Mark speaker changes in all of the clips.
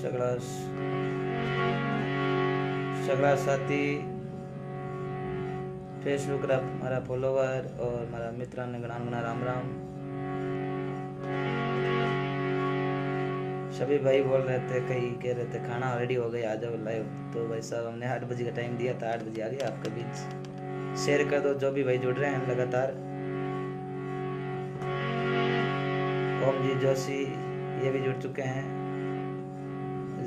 Speaker 1: सगड़ा सगड़ा साथी फेसबुक रा हमारा फॉलोवर और हमारा मित्रां ने गणा राम राम। सभी भाई बोल रहे थे, कई कह रहे थे खाना रेडी हो गया, आ जाओ लाइव। तो भाई साहब हमने 8 बजे का टाइम दिया था, 8 बजे आ गया आपके बीच। शेयर कर दो जो भी भाई जुड़ रहे हैं लगातार। ओम जी जोशी ये भी जुड़ चुके हैं,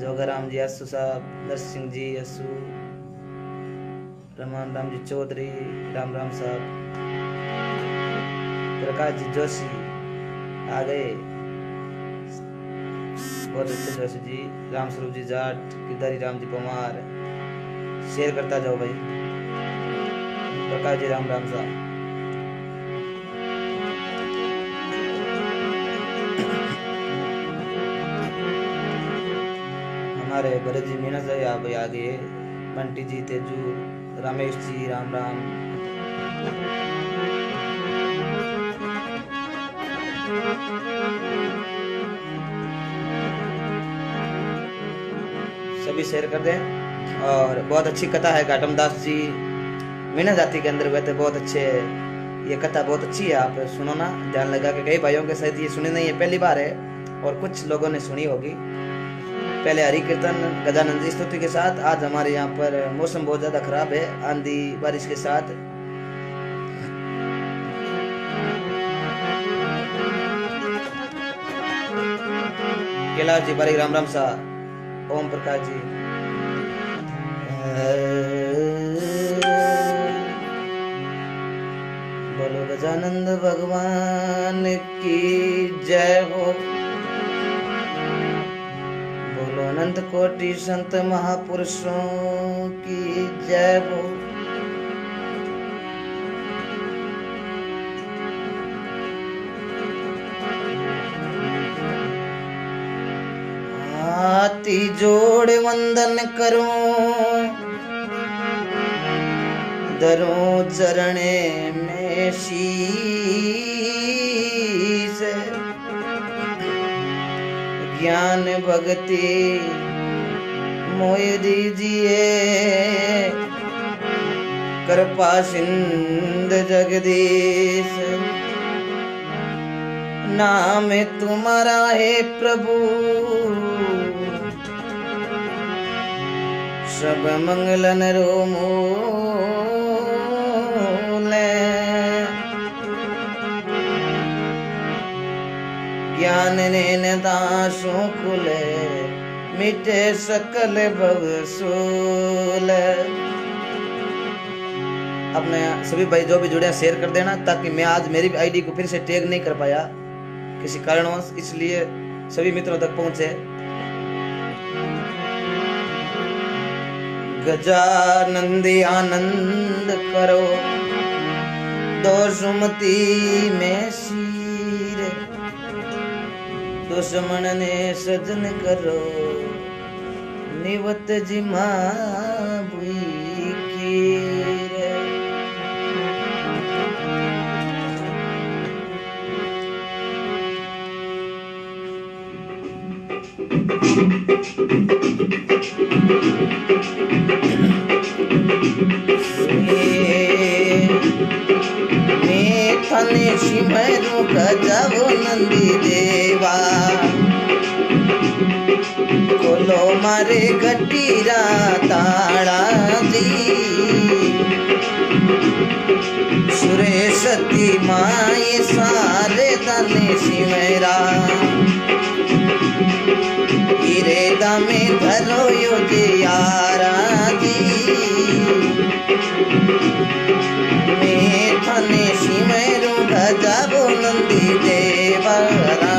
Speaker 1: जोगाराम जी, असू साहब, नरसिंह सिंह जी, असू, रमान राम जी चौधरी, राम राम साहब, प्रकाश जी जोशी आ गए, बहुत अच्छे जोशी जी, राम स्वरूप जी जाट, गिरधारी राम जी पवार। शेयर करता जाओ भाई। प्रकाश जी राम राम साहब। हमारे भरत जी मीना जी आप आ गए, बंटी जी, तेजू, रमेश जी राम राम। सभी शेयर कर दें। और बहुत अच्छी कथा है, घाटम दास जी मीना जाति के अंदर हुए थे, बहुत अच्छे। ये कथा बहुत अच्छी है, आप सुनो ना ध्यान लगा के। कई भाइयों के साथ ये सुनी नहीं है, पहली बार है, और कुछ लोगों ने सुनी होगी। पहले हरि कीर्तन गजानंद जी स्तुति के साथ। आज हमारे यहाँ पर मौसम बहुत ज्यादा खराब है, आंधी बारिश के साथ। कैलाश जी बारिक राम राम साहब, ओम प्रकाश जी। बोलो गजानंद भगवान की जय हो, बोलो अनंत कोटि संत महापुरुषों की जय हो। हाथी जोड़ वंदन करूं, दरूं चरणे में शीस। ज्ञान भक्ति मोय दीजिए, कृपा सिंध जगदीश। नाम तुम्हारा है प्रभु, सब मंगलन रो मूले। ज्ञान नैन दासों खुले, मिटे सकल भवसूल। अपने सभी भाई जो भी जुड़े हैं शेयर कर देना, ताकि मैं आज मेरी आईडी को फिर से टैग नहीं कर पाया किसी कारणवश, इसलिए सभी मित्रों तक पहुंचे। गजानंदी आनंद करो, दो सुमति में शीर। दुश्मन ने सजन करो, निवत जिमा बुई कीर। थने सिमरू गजबो नंदी देवा, खोलो मारे गटीरा ताड़ा जी। सुरेशती माए सारे दाने सिमरा, हीरे दामे धरो यो जे यारा जी। मैं थने सिमरू गजबो नंदी देवरा।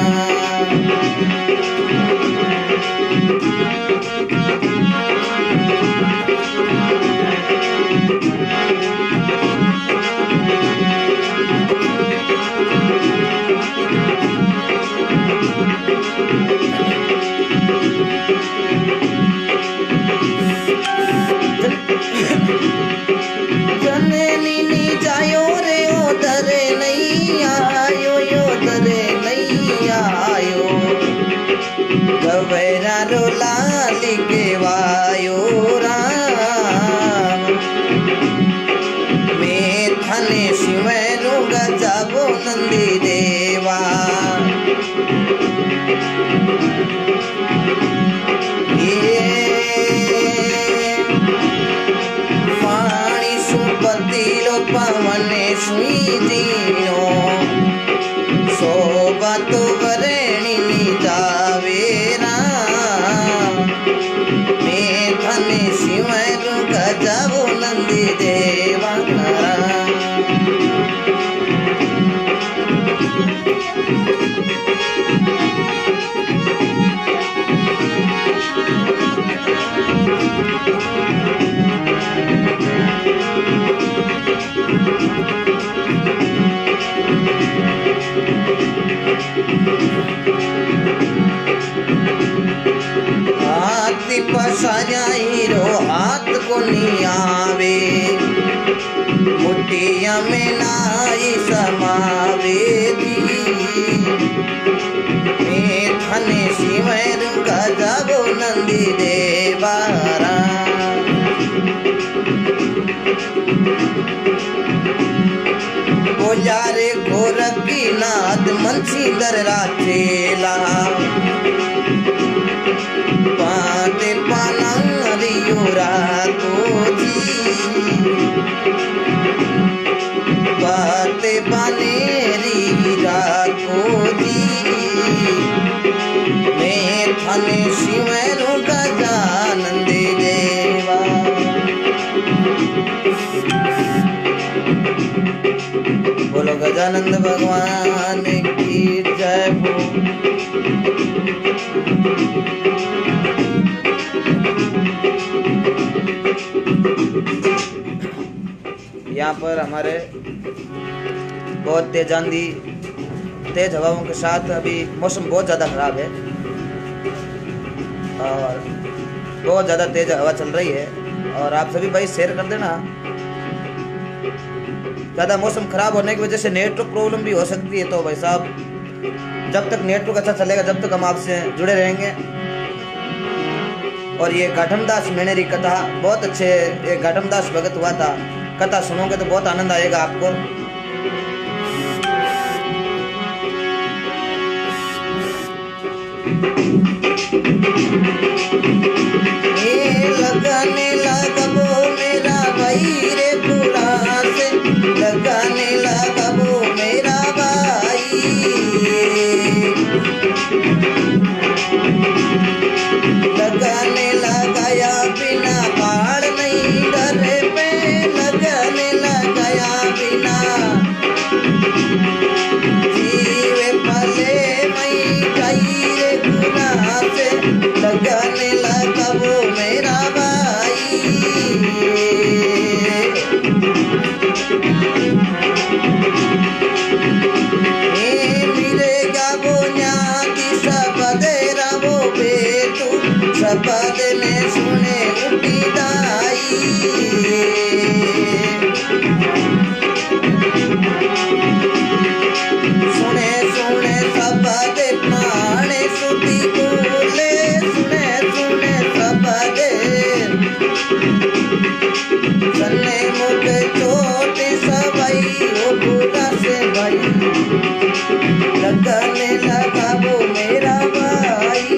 Speaker 1: गवेरा रो लाली के वायो राम मैं थाने शिवनु गजाबो नंदी देवा पानी सुपतिलो पवने सुई दीनो शोभा तो वरेणी जावेरा मैं थाने शिवनु गजाबो नंदी देवा हाथी पसाया हीरो हाथ को नहीं आवे मुठिया में नाई समावे मैं थाने शिवर का जागो नंदी देवारा यारे गोरखी नाथ मनसी दर राचेला पाते पानंगरियो रातो जी पाते पानेरी रातो जी मैं थाने शिवनु गजानंद देवा बोलो गजानंद भगवान की जय हो। यहाँ पर हमारे बहुत तेज आंधी तेज हवाओं के साथ अभी मौसम बहुत ज़्यादा खराब है और बहुत ज़्यादा तेज हवा चल रही है और आप सभी भाई शेयर कर देना। ज़्यादा मौसम खराब होने की वजह से नेटवर्क प्रॉब्लम भी हो सकती है, तो भाई साहब जब तक नेटवर्क अच्छा चलेगा जब तक हम आपसे जुड़े रहेंगे। और ये घाटमदास मेनेरी कथा बहुत अच्छे, एक घाटमदास भगत हुआ था, कथा सुनोगे तो बहुत आनंद आएगा आपको। लगाने लगा वो मेरा भाई रे पूरा से लगाने लगा वो मेरा भाई लगाने लगाया बिना बाढ़ नहीं डरे पे लगाने लगाया बिना जीवे पले मई गई रे गुनाह से लगाने लगा वो मेरा भाई मिलेगा वो न्यादी सब देरा वो बेटू शब्द ने सुने उठी दाई सुने सुने शब्द प्राणे सुधी बोले सुने सुने शब्द सन्ने मुख छोटे सबाई हो बुरा से भाई लगाने लगा वो मेरा भाई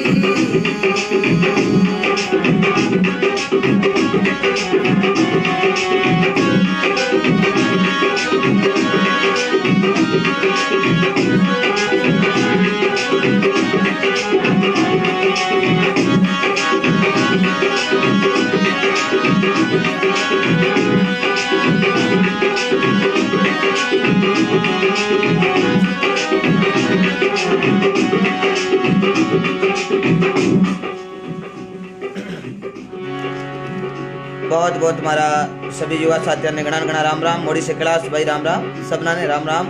Speaker 1: बहुत बहुत हमारा सभी युवा साथियों ने गणान गणा राम राम। मोड़ी से कैलाश भाई राम राम, सबना ने राम राम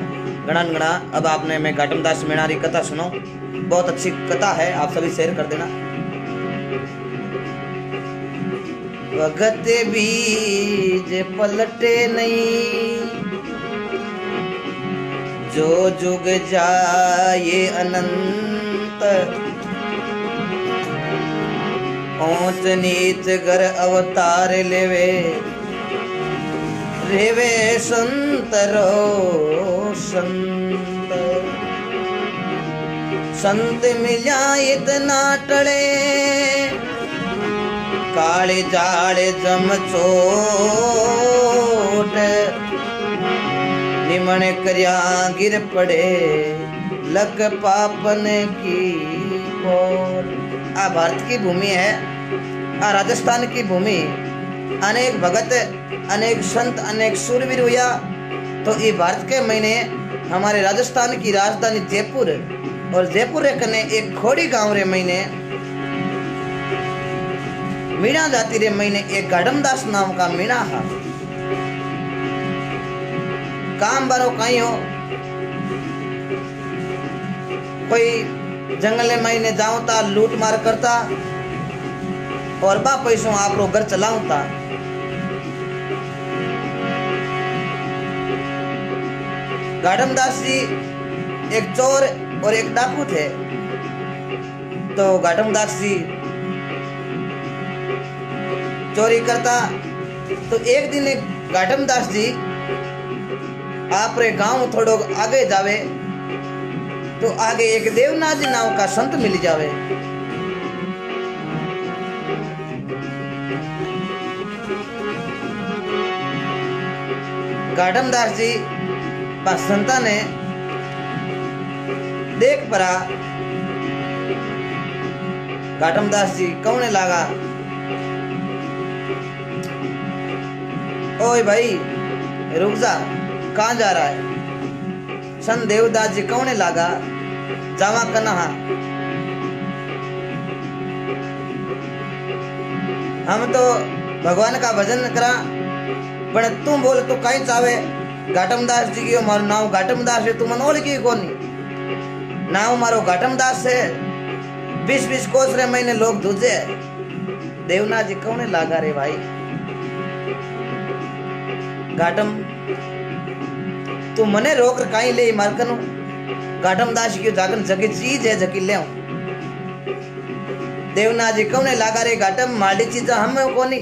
Speaker 1: गणान गणा। अब आपने मैं घाटमदास मेणारी कथा सुनो, बहुत अच्छी कथा है, आप सभी शेयर कर देना। भगत बीज पलटे नहीं जो जुग जाए अनंत, ऊंच नीच घर अवतार लेवे रेवे संत रो संत। संत मिल्या इतना टले काले जाड़े जम चोट निमन करया गिर पड़े लग पापन की पोर। आ भारत की भूमि है, आ राजस्थान की भूमि। अनेक भगत अनेक संत अनेक सूरवीर हुआ। तो ये भारत के महीने हमारे राजस्थान की राजधानी जयपुर और जयपुर रे कने एक खोड़ी गांव रे महीने मीणा जाति रे महीने एक गाडमदास नाम का मीणा है। काम बारो कहीं हो, कोई जंगल में महीने जाऊता लूट मार करता और बा पैसों आप रो घर चलाऊता। गाडमदास जी एक चोर और एक डाकू थे। तो गाडमदास जी चोरी करता। तो एक दिन एक गाडमदास जी आप रे गांव थोड़ो आगे जावे तो आगे एक देवनाथ जी नाम का संत मिल जावे। गाडमदास जी संता ने देख परा गाडमदास जी कौने लागा, ओए भाई रुक जा, कहाँ जा रहा है? संत देवदास जी कौने लागा, जावा कना हम तो भगवान का भजन करा, पर तू बोल तो कहीं चावे। गाडमदास जी की मारो नाम गाडमदास है, तू मनोल की कोनी नाम मारो गाडमदास है। 20-20 कोस रे महीने लोग दूजे। देवनाथ जी कौने लागा रे भाई? गाडम तू मने रोक कहीं ले मार कनु। गाडमदास की जागन जगी चीज है जगी ले। देवनाथ जी कौने लागा रे गाडम माली चीज हम कोनी।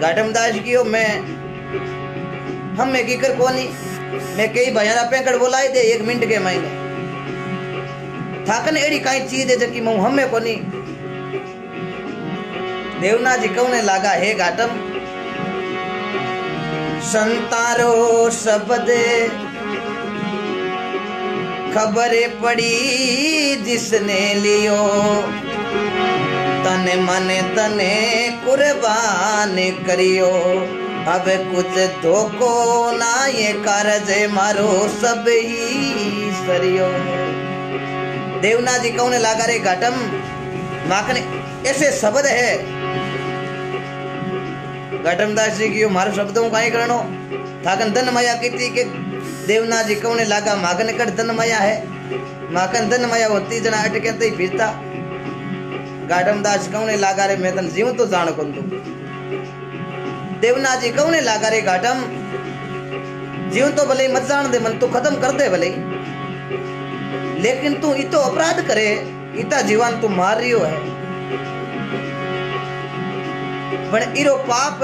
Speaker 1: गाडमदास की हम की कर कोनी। मैं कई भैया पेंकड़ बोलाई दे 1 मिनट के महीने थाकन एड़ी कई चीज है जकी मऊ हमें कोनी। देवनाथ जी कौने लागा हे गाडम संतारो शब्द खबरे पड़ी जिसने लियो तने मने तने कुर्बान करियो। अब कुछ धोको ना ये कारज मारो सब ही सरियो। देवनाथ जी कौने लागा रे गाडम माखने ऐसे शब्द है। गाडमदास जी की मारो शब्दों का करनो थाकन धन माया की के देवनाथ जी कौने लागा मागन कर धन माया है। माखन धन माया होती जना अटके ही फिरता। गाडमदास कौने लागा रे मैं तन जीव तो जान को तू। देवनाथ जी कौने लागा रे गाडम जीव तो भले मत जान दे, मन तो खत्म कर दे भले, लेकिन तू इतो अपराध करे इता जीवन तू मार रियो है। पण इरो पाप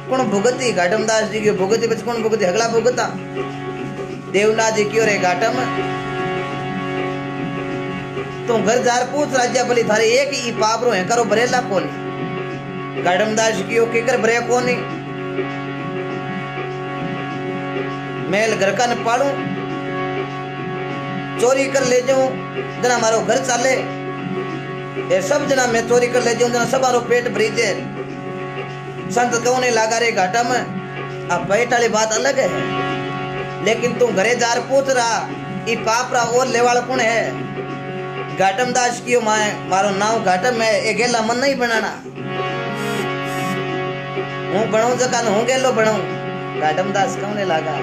Speaker 1: कौन भुगती? गाडमदास जी की भुगती बच कौन भुगती? हगला भुगता। देवनाथ जी क्यों रे गाडम तू घर जार पूछ राज्य बलि थारे एक ही पाप रो है करो बरेला कौन? गाडमदास क्यों केकर बरे कोनी? मेल घर का न पाड़ू चोरी कर ले जाऊं जना मारो घर चाले। ये सब जना मैं चोरी कर ले जाऊं जना सब मारो पेट भरी जे। संत कौने लागा रे घाटा में? अब पेट वाली बात अलग है, लेकिन तुम घरे जार पूछ रहा ई पाप रहा और लेवाल कौन है? गाडमदास क्यों मारो नाम घाटम है। ए गेला मन नहीं बनाना हूँ बनाऊ जकान हूँ गेलो बनाऊ। गाडमदास कौने लागा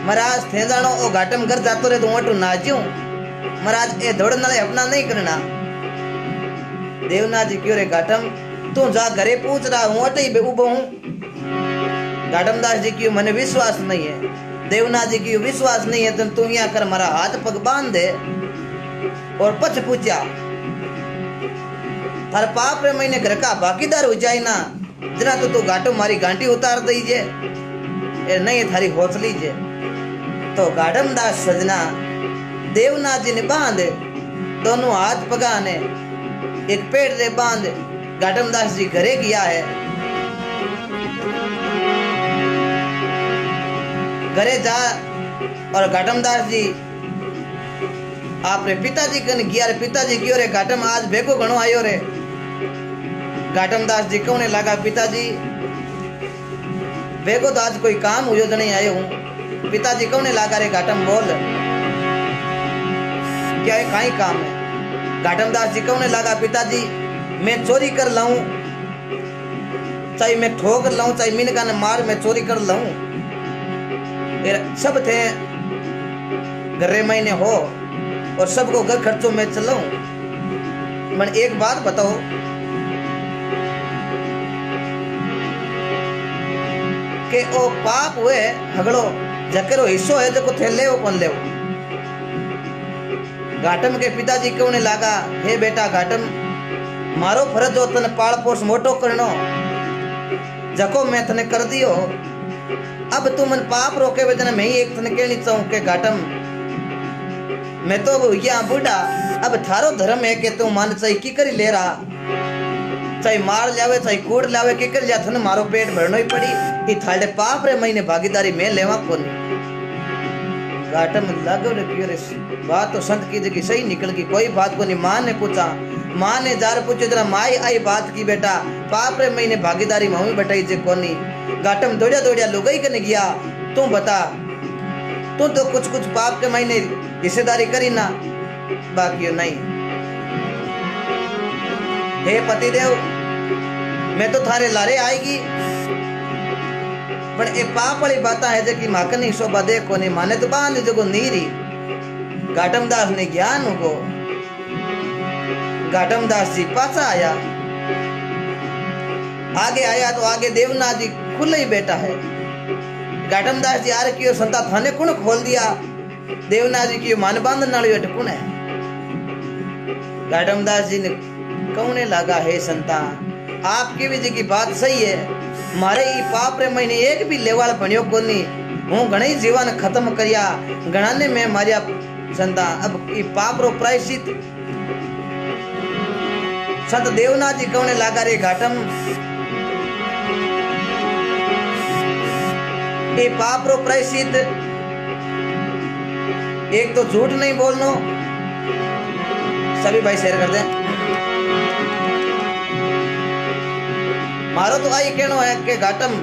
Speaker 1: महाराज थे जानो ओ घाटम घर जातो रे तो मोटू नाच्यू महाराज ए दौड़ नाले अपना नहीं करना। देवनाथ जी क्यों रे घाटम तू जा घरे पूछ रहा हूँ अटे ही उबो हूँ। गाडमदास जी की मने विश्वास नहीं है। देवनाथ जी की विश्वास नहीं है तो तू यहाँ कर मारा हाथ पग बांध दे। और पछ पूछा थारे पाप रे मैंने घर का भागीदार हो जाए ना जना तो घाटो मारी घाटी उतार दीजे ए नहीं थारी हौसली जे। तो गाडम दास सजना देवनाथ जी ने बांध दोनों हाथ पगाने एक पेड़ रे बांध गाडम दास जी घरे गया है। घरे जा और गाडम दास जी आपरे पिताजी कन गया रे। पिताजी क्यों रे घाटम आज भेगो घणो आयो रे। घाटम दास जी कहने लगा पिताजी भेगो तो आज कोई काम हुयो जने आयो हूँ। पिताजी कहने लगा रे घाटम बोल क्या है काई काम है। घाटम दास जी कहने लगा पिताजी मैं चोरी कर लाऊं चाहे मैं ठोक लाऊं चाहे मिनका ने मार मैं चोरी कर लाऊं सब थे घरे महीने हो और सबको घर खर्चों में चलाऊं। मन एक बात बताओ के ओ पाप हुए हगड़ो जकेरो हिस्सो है जो थे ले कौन ले। घाटम के पिताजी कहने लगा हे बेटा घाटम मारो फर्ज हो तने पाल पोस मोटो करनो जको मैं तने कर दियो। अब तू मन पाप रोके वजन मैं ही एक तने कहनी चाहूं के घाटम मैं तो यहाँ बूढ़ा अब थारो धर्म है कि तू मान चाहे की करी ले रहा चाहे मार लावे चाहे कूड़ लावे की कर जा थने मारो पेट भरनो ही पड़ी कि थाड़े पाप रे महीने भागीदारी में लेवा कोनी। घाटम लागो रे क्यों रे बात तो संत की जगह सही निकल गई कोई बात को नहीं। मां ने पूछा मां ने जार पूछे जरा माई आई बात की बेटा पाप रे महीने भागीदारी मम्मी बटाई जे कोनी। घाटम दौड़िया दौड़िया लुगाई कने गया तू बता तू तो कुछ पाप के महीने हिस्सेदारी करी ना बाकी नहीं। हे पतिदेव मैं तो थारे लारे आएगी पर ए पाप वाली बात है जे कि माकन ही शोभा दे कोनी माने तो बांध जो को नीरी। घाटम दास ने ज्ञान को घाटम दास जी पासा आया आगे आया तो आगे देवनाथ जी खुले ही बैठा है। घाटम दास जी आर कियो संता थाने कुण खोल दिया देवनाथ जी की मान बांधन नाली अटकुन है। घाटम दास जी ने कहने लगा हे संता आपकी भी जी की बात सही है मारे ई पाप रे महीने एक भी लेवाल बनियो कोनी हूँ घणे जीवन खत्म करिया घणा ने मैं मारिया संता अब ई पाप रो प्रायश्चित। संत देवनाथ जी कहने लगा रे घाटम ये पाप रो प्रायश्चित एक तो झूठ नहीं बोलनो सभी भाई शेयर कर दें। मारो तो आई कहनो है कि घाटम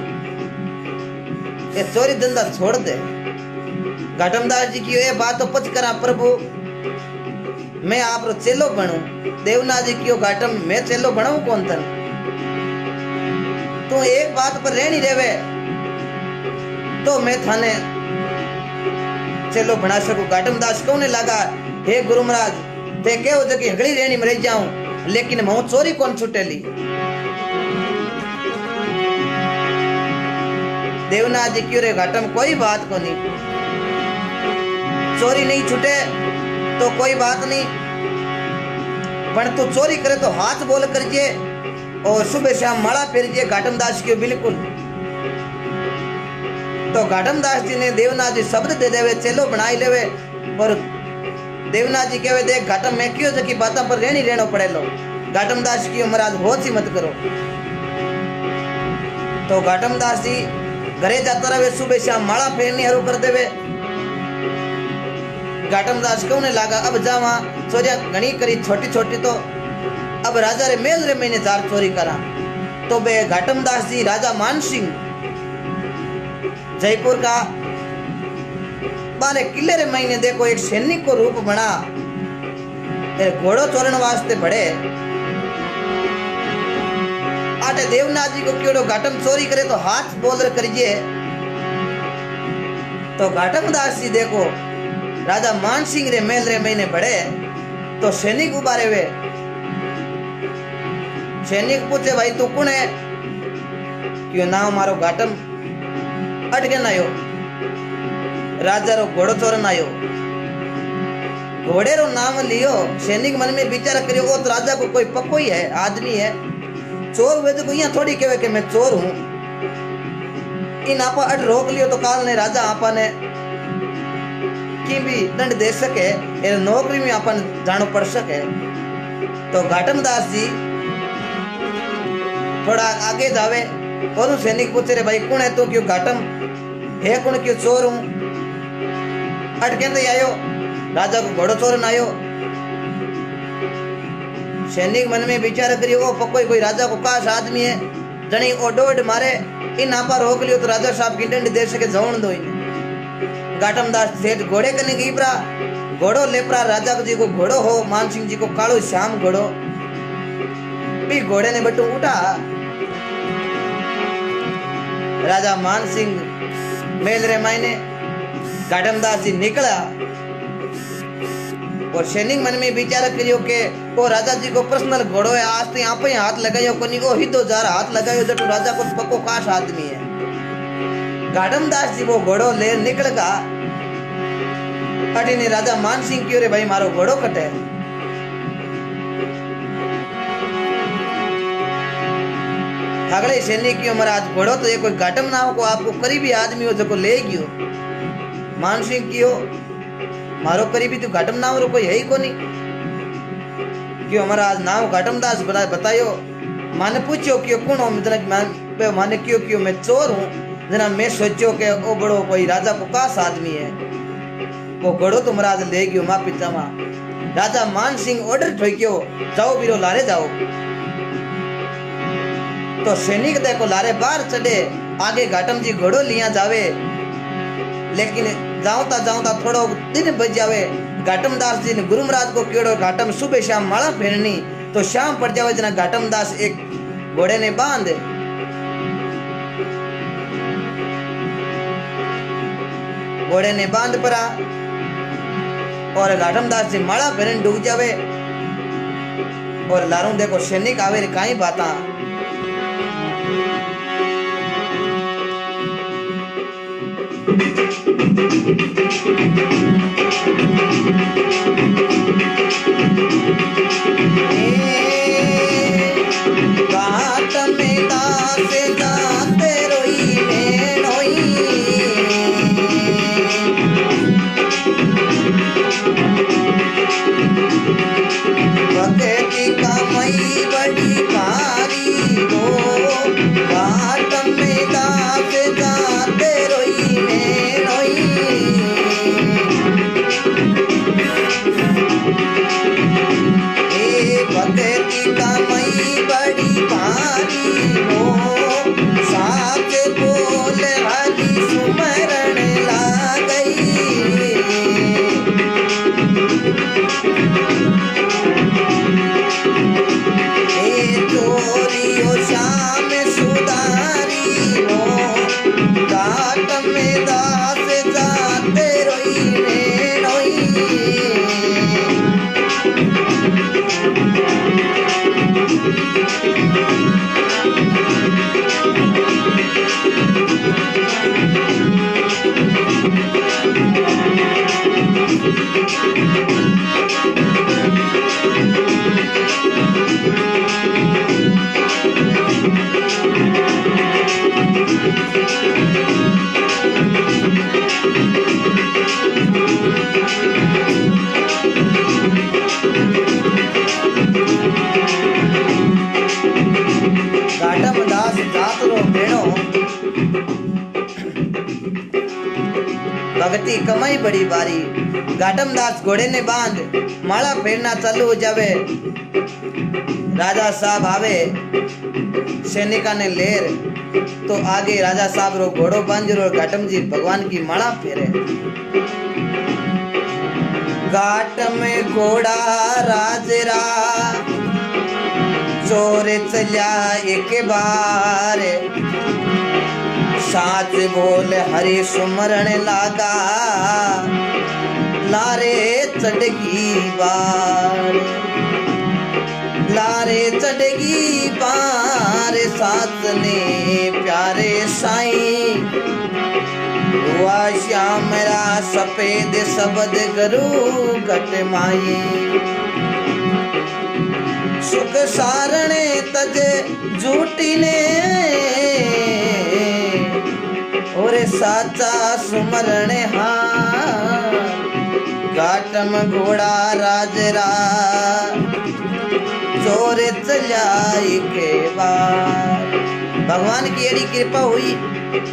Speaker 1: ये चोरी धंधा छोड़ दे। घाटम दास जी की ये बात तो पच करा प्रभु मैं आप रो चेलो बनूं। देवनाथ जी की घाटम मैं चेलो बनाऊं कौन तन तू एक बात पर रहनी रेवे तो मैं थाने चेलो बना सकूं। घाटम दास कहने लगा हे गुरु महाराज ते केव जगह हगड़ी रहनी में रह जाऊं लेकिन मैं चोरी कौन छुटेली। देवनाथ जी क्यों रे घाटम कोई बात को नहीं चोरी नहीं छूटे तो कोई बात नहीं पर तू चोरी करे तो हाथ बोल करजे और सुबह शाम माला फेरजे। घाटम दास क्यों बिल्कुल। तो घाटम दास जी ने देवनाथ जी शब्द दे देवे चेलो बनाई लेवे और देवनाथ जी कहवे देख घाटम मैं क्यों जकी बातों पर रहनी रहनो पड़े लो। घाटम दास क्यों महाराज होश ही मत करो। तो घाटम दास जी घरे जाता रहे सुबह शाम माला फेरनी हरू कर देवे। घाटम दास कहने लगा अब जावा चोरिया घनी करी छोटी छोटी तो अब राजा रे मेल रे मैंने जार चोरी करा। तो बे घाटम दास जी राजा मानसिंह जयपुर का बारे किले रे महीने देखो एक सैनिक को रूप बना घोड़ो चोरन वास्ते बड़े आटे देवनाथ जी को क्यों घाटम चोरी करे तो हाथ बोल करिए। तो घाटम दास जी देखो राजा मानसिंह रे मेल रे महीने बड़े तो सैनिक उबारे वे। सैनिक पूछे भाई तू कौन है क्यों नाम मारो घाटम अटके आयो राजा रो घोड़ो चोरन आयो। घोड़े रो नाम लियो। सैनिक मन में विचार करियो ओ तो राजा को कोई पक्को ही है, आदमी है। चोर वे तो यहाँ थोड़ी कहे कि मैं चोर हूं। इन आपा अट रोक लियो तो काल ने राजा आपा ने की भी दंड दे सके, ये नौकरी में अपन जानो पड़ सके। तो घाटम दास जी थोड़ा आगे जावे और सैनिक पूछे रे भाई कौन है तू, क्यों घाटम है कौन, क्यों चोर हूं। अट कहते आयो राजा को घोड़ो चोरन आयो। सैनिक मन में विचार करियो ओ पक्को कोई राजा को काश आदमी है, जनी ओ डोड मारे इन आपा रोक लियो तो राजा साहब की दंड दे सके, जौन दो इन। घाटम दास सेठ घोड़े कने गई परा, घोड़ो लेपरा राजा जी को घोड़ो हो, मान सिंह जी को कालो श्याम घोड़ो भी घोड़े ने बटू उठा। राजा मान सिंह मेल रे मायने घाटम दास जी निकला और सैनिक मन में विचार करियो के ओ राजा जी को पर्सनल घोड़ो है, आज तो यहाँ पे हाथ लगायो कोनी ओ हिदो जार हाथ लगायो जटू राजा को पक्को काश आदमी है। घाटम दास जी वो घोड़ो ले निकल गा। अटीने राजा मान सिंह क्यों रे भाई मारो घोड़ो कटे। अगले सैनिक क्यों महाराज घोड़ो तो ये कोई घाटम नाम को आपको करीबी आदमी हो जो ले गयो। मान सिंह क्यों मारो करीबी तो घाटम नाम रो कोई है ही कोनी, क्यों महाराज नाम घाटम दास बतायो। माने पूछो क्यों कौन हो, मतलब माने क्यों क्यों मैं चोर हूँ। जना मैं सोचो के ओ बड़ो कोई राजा को काश आदमी है, वो घोड़ो तो महाराज ले गयो माँ पिता माँ। राजा मान सिंह ऑर्डर ठोक्यो जाओ बीरो लारे जाओ। तो सैनिक देखो लारे बाहर चढ़े, आगे घाटम जी घोड़ो लिया जावे, लेकिन जाऊता थोड़ो दिन बज जावे। घाटम दास जी ने गुरु महाराज को केड़ो घाटम सुबह शाम माला फेरनी, तो शाम पड़ जावे जना घाटम दास एक घोड़े ने बांध परा और घाटम दास जी माला फेरन डूब जावे। और लारू देखो सैनिक आवे रे काई बाता। घाट में दास जाते रोई में रोई, भगती कमाई बड़ी भारी हो। घाट में दास जाते रोई में रोई, भगती कमाई बड़ी भारी हो। साथ बोल हरि सुमरण ला गई, चोरियो श्याम सुधारी हो। घाट में दास जाते रोई रे रोई, घाटम दास जात रो बेणो भगती कमाई बड़ी बारी। घाटम दास घोड़े ने बांध माला फेरना चालू हो जावे। राजा साहब आवे सैनिका ने लेर तो आगे राजा साहब रो घोड़ो बांध और घाटम जी भगवान की माला फेरे। घाट में घोड़ा राजरा चोरे चलिया एक बार, साच बोल हरि सुमरण लागा लारे चढ़गी बार। लारे चढ़गी बार साथ ने प्यारे साईं, हुआ श्यामरा सफेद शब्द गरु घट माई सुख सारणे तजे झूठी ने और साचा सुमरणे हाँ घाटम घोड़ा राजरा चोर चलाई के बार। भगवान की एड़ी कृपा हुई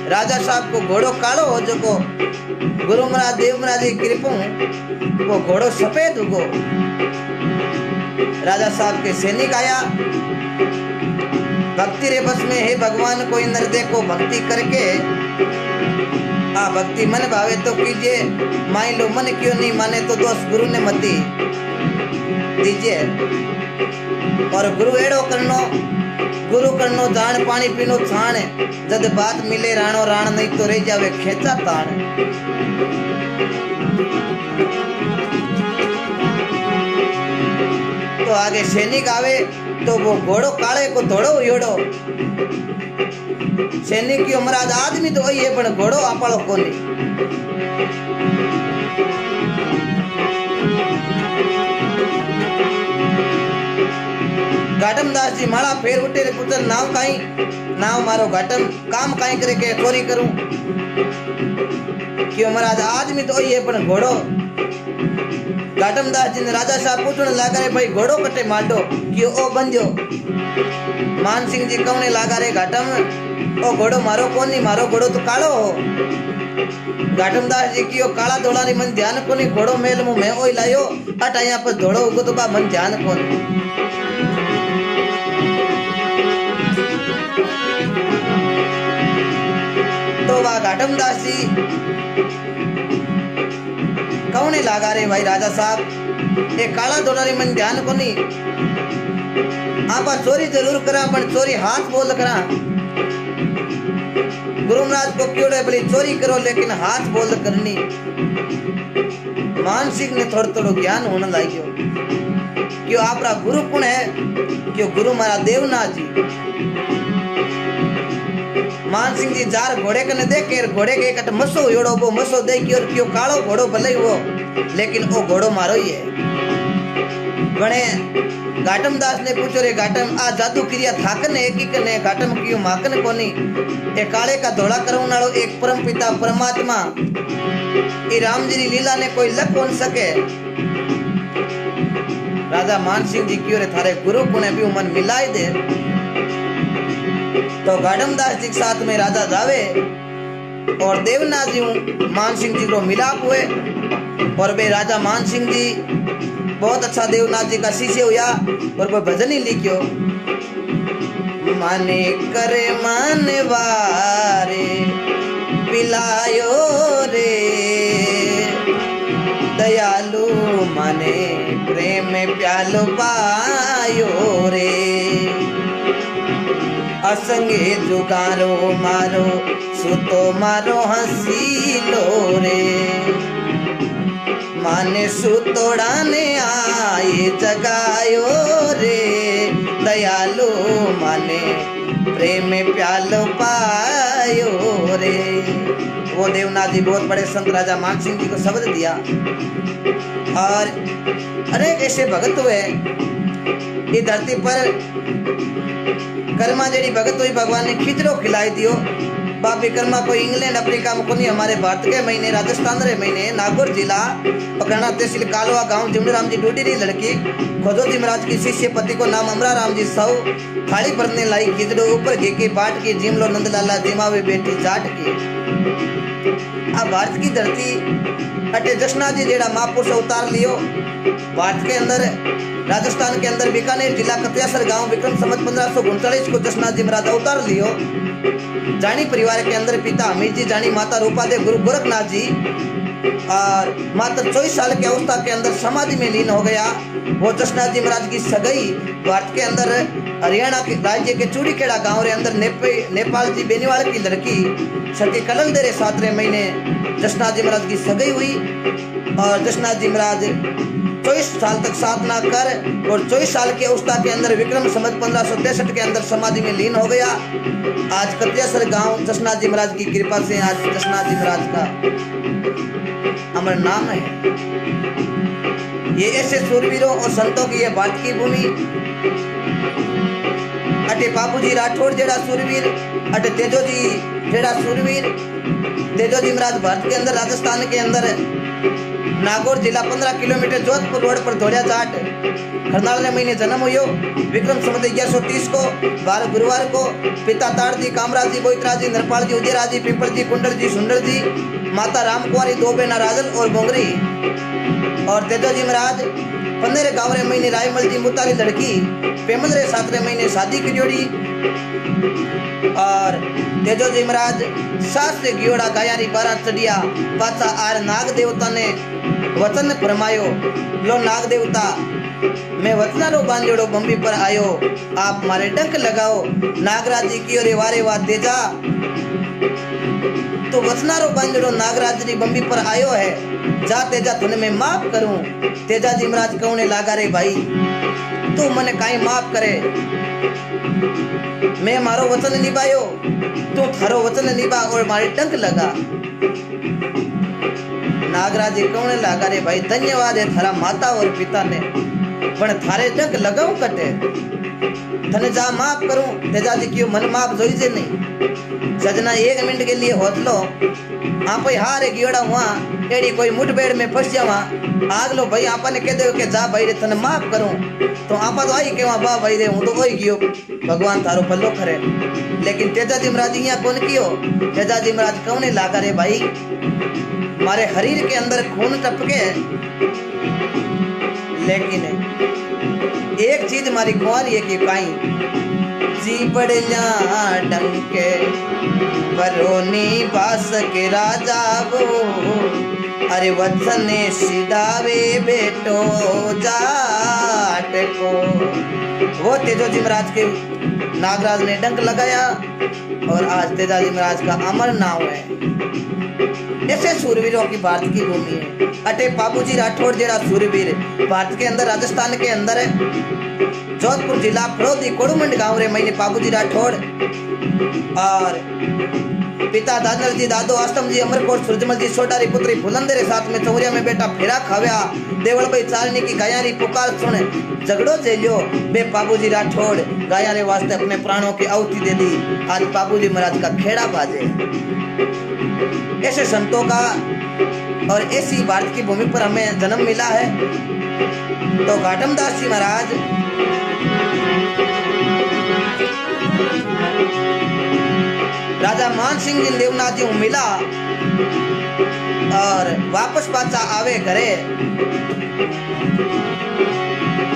Speaker 1: राजा साहब को घोड़ो कालो हो जो को गुरु महाराज देव महाराज की कृपा वो घोड़ो सफेद उगो। राजा साहब के सैनिक आया भक्ति रे बस में हे भगवान कोई नर देखो भक्ति करके भक्ति मन भावे तो कीजिए मान लो मन क्यों नहीं माने तो दोस्त गुरु ने मती दीजिए। और गुरु एड़ो करनो जान पानी पीनो छाण जद बात मिले राणो राण नहीं तो रह जावे खेचा ताण। तो आगे सैनिक आवे तो वो घोड़ो काले को धोड़ो योड़ो सैनिक की उम्र आज आदमी तो वही है पर घोड़ो आपालो कोनी। घाटम दास जी माला फेर उठे रे पुत्र नाव काई नाव मारो घाटम काम काई करे के चोरी करूं क्यों महाराज आदमी तो वही है पर घोड़ो। घाटम दास जी ने राजा साहब पूछने लगा रे भाई घोड़ो कटे माटो क्यों ओ बंजो। मान सिंह जी कौने लगा रे घाटम ओ घोड़ो मारो कोनी मारो घोड़ो तो कालो हो। घाटम दास जी की ओ काला धोला री मन ध्यान कोनी घोड़ो मेल मु मैं ओई लायो अट यहाँ पर धोड़ो उगो तो बा मन ध्यान कोनी। तो वा घाटम दास जी कौने लागा रे भाई राजा साहब ए काला धोला री मन ध्यान कोनी आपा चोरी जरूर करा पर चोरी हाथ बोल करा। गुरु महाराज को क्यों बोली चोरी करो लेकिन हाथ बोल करनी। मान सिंह ने थोड़ा थोड़ा ज्ञान होने लगे क्यों आपरा गुरु कौन है क्यों गुरु महाराज देवनाथ जी। मान सिंह जी जार घोड़े कने देखे घोड़े के कट मसो योड़ो वो मसो दे क्यों कालो घोड़ो भले ही वो लेकिन वो घोड़ो मारो ही है। बने घाटम दास ने पूछो रे घाटम आ जादू क्रिया थाकन एक ही कने घाटम क्यों माकन कोनी ए काले का धोला करने वालो एक परम पिता परमात्मा ई राम जी री लीला ने कोई लग कौन सके। राजा मान सिंह जी क्यों रे थारे गुरु को ने भी मन मिलाई दे। तो घाटम दास जी के साथ में राजा जावे और देवनाथ जी मान सिंह जी को मिलाप हुए और वे राजा मान सिंह जी बहुत अच्छा देवनाथ जी का शिष्य हुआ और वो भजन ही लिखियो माने करे मानवारे पिलायो रे दयालु माने प्रेम प्यालो पायो रे असंगे जुगारो मारो सुतो मारो हंसी लो रे माने सुतोड़ा ने आए जगायो रे दयालु माने प्रेम प्यालो पायो रे। वो देवनाथ जी बहुत बड़े संत राजा मान सिंह जी को शब्द दिया और अनेक ऐसे भगत हुए ये धरती पर कर्मा जेडी भगत हुई भगवान ने खिचड़ो खिलाई दियो। बाप विक्रमा को इंग्लैंड अफ्रीका में कोनी हमारे भारत के महीने राजस्थान रे महीने नागौर जिला पकड़ना तहसील कालवा गांव जिमराम जी डूडी री लड़की खोजोजी महाराज की शिष्य पति को नाम अमरा राम जी सौ थाली भरने लाई खिचड़ो ऊपर घी की बाट की जिमलो नंदलाला जिमावे बेटी जाट की। अब भारत की धरती अटे जसना जी जेड़ा महापुरुष अवतार लियो भारत के अंदर राजस्थान के अंदर बीकानेर जिला कतियासर गांव विक्रम संवत 1539 को जसनाथ जी महाराज अवतार लियो। जानी परिवार के अंदर पिता अमीर जी जानी माता रूपादेव गुरु गोरखनाथ जी और मात्र 24 साल की अवस्था के अंदर समाधि में लीन हो गया। वो जसनाथ जी महाराज की सगाई भारत के अंदर हरियाणा के राज्य के चूड़ीखेड़ा गांव के अंदर नेपाल जी बेनीवाल की लड़की सती कलल देरे 7वें महीने जसनाथ जी महाराज की सगाई हुई और जसनाथ जी महाराज 24 साल तक साधना कर और 24 साल के अवस्था के अंदर विक्रम संवत 1563 के अंदर समाधि में लीन हो गया। आज कतियासर गांव जसनाथ जी महाराज की कृपा से आज जसनाथ जी महाराज का अमर नाम है। ये ऐसे सूरवीरों और संतों की ये भारत की भूमि अटे बाबूजी राठौड़ जेड़ा सूरवीर अटे तेजो जी जेड़ा सूरवीर। तेजो जी महाराज भारत के अंदर राजस्थान के अंदर नागौर जिला 15 किलोमीटर जोधपुर रोड पर धोलिया जाट खरनाल महीने जन्म हुयो। विक्रम संवत 1130 को 12 गुरुवार को पिता ताड़ जी, कामराज जी, बोईतराज जी, नरपाल जी, उदयराज जी, पिंपल जी, कुंडल जी, सुंदर जी, माता रामकुमारी, 2 बहना राजन और बोंगरी। और तेजो जी महाराज 15 गावरे महीने रायमल जी मुतारी लड़की 15 7 महीने शादी की जोड़ी। और तेजो जी महाराज सास से गियोड़ा गायारी 12 चढ़िया पाचा आर नाग देवता ने वचन फरमायो, लो नाग देवता मैं वचनारो बांधोड़ो बंबी पर आयो, आप मारे डंक लगाओ। नागराज जी की ओरे वारे वा तेजा तो वचनारो बांधोड़ो नागराज जी बंबी पर आयो है, जा तेजा तुने मैं माफ करूं। तेजा जी महाराज कहने लागा रे भाई तू मने काई माफ करे, मैं मारो वचन निभायो, तू थारो वचन निभा और मारे डंक लगा। नागराज जी कहने लागा रे भाई धन्यवाद है थारा माता और पिता ने, पण थारे डंक लगाऊं कटे थने जा माफ करूं। तेजा जी क्यों मन माफ जोई जे नहीं सजना 1 मिनट के लिए होतलो आप हारे गियोड़ा हुआ एड़ी कोई मुठभेड़ में फंस जावा आग लो भाई आपा ने कह दो के जा भाई रे तने माफ करूं तो आपा तो आई केवा बा भाई रे हूं तो ओई गयो भगवान थारो भलो करे। लेकिन तेजा जी महाराज यहाँ कौन कियो। तेजा जी महाराज कहने लागा रे भाई मारे शरीर के अंदर खून टपके लेकिन एक चीज मारी कुंवारी है कि काई जी बड़िया डंके बरोनी बास के राजा वो अरे वचन सिधावे बेटो जाट को। वो तेजो जी महाराज के नागराज ने डंक लगाया और आज तेजा जी महाराज का अमर नाम है। ऐसे सूरवीरों की भारत की भूमि है। अटे बाबूजी राठौड़ जेड़ा सूरवीर भारत के अंदर राजस्थान के अंदर है। जोधपुर जिला फरोदी कोड़ुमंड गांव रे महीने बाबूजी राठौड़ और पिता दादर जी, दादो आस्तम जी, अमरकोट सूरजमल जी, छोटारी पुत्री फुलंदरे साथ में चौरिया में बेटा फेरा खाव्या। देवल भाई चालनी की गायारी पुकार सुने झगड़ो झेलियो बे बाबूजी राठौड़ गायारे वास्ते अपने प्राणों की आहुति दे दी। आज बाबूजी महाराज का खेड़ा बाजे। ऐसे संतों का और ऐसी भारत की भूमि पर हमें जन्म मिला है। तो घाटम दास जी महाराज राजा मान सिंह जी देवनाथ जी मिला और वापस पाचा आवे घरे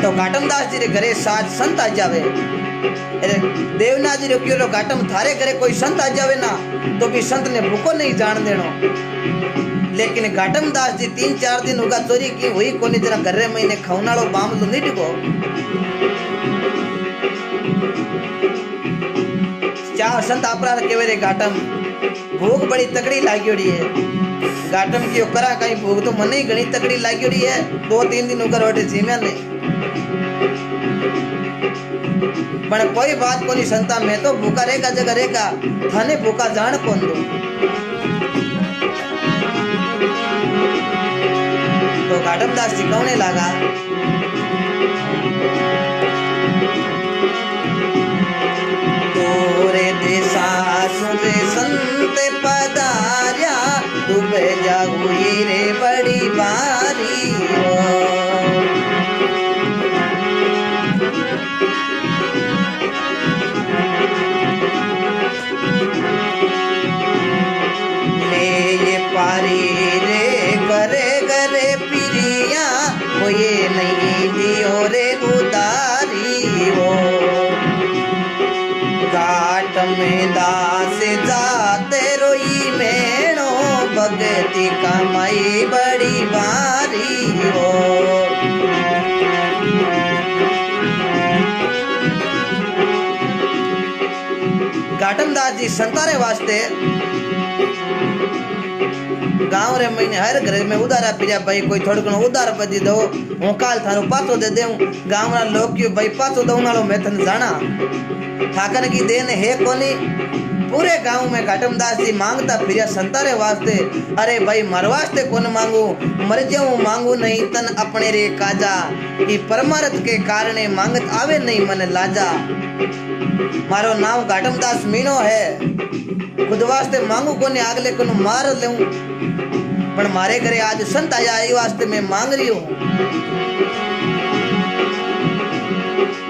Speaker 1: तो घाटम दास जी रे घरे साज संत आ जावे। देवनाथ जी रे क्यों घाटम थारे घरे कोई संत आ जावे ना तो भी संत ने भूखो नहीं जान देनो। लेकिन घाटम दास जी 3-4 दिन होगा चोरी की हुई कोनी जरा घरे महीने खवनाड़ो बाम तो नहीं टिको। चार संत अपराध केवे रे घाटम भूख बड़ी तकड़ी लागियोड़ी है। घाटम की करा कहीं भूख तो मन ही घनी तकड़ी लागियोड़ी है। 2-3 दिन होकर रोटे जीम्या नहीं पर कोई बात कोनी संता मैं तो भूखा रहेगा जगह रहेगा थाने भूखा जान कौन दो। तो घाटम दास जी कहने लगा तोरे देशा सुने संत पदारिया डूबे जागुई रे बड़ी बारी हो। पारी रे करे करे पिरिया वो ये नहीं दियो रे उदारी हो। घाट में दास जाते रोई मेणो भगती कमाई बड़ी बारी हो। घाटम दास जी संतारे वास्ते गाँव रे महीने हर घर में उधारा पिया भाई कोई थोड़ा घणो उधार बदी दो हूँ काल थारो पासो दे देऊं गाँव रा लोग क्यों भाई पासो दऊं नालो मैं तन जाना ठाकन की देन है कोनी पूरे गांव में घाटमदास जी मांगता फिर संतारे वास्ते अरे भाई मर वास्ते कौन मांगू मर जाऊं मांगू नहीं तन अपने रे काजा कि परमार्थ के कारणे मांगत आवे नहीं मन लाजा मारो नाम घाटमदास मीणो है खुद वास्ते मांगू कोने आगले को मार लूं पर मारे घरे आज संत आया ई वास्ते मैं मांग रही हूं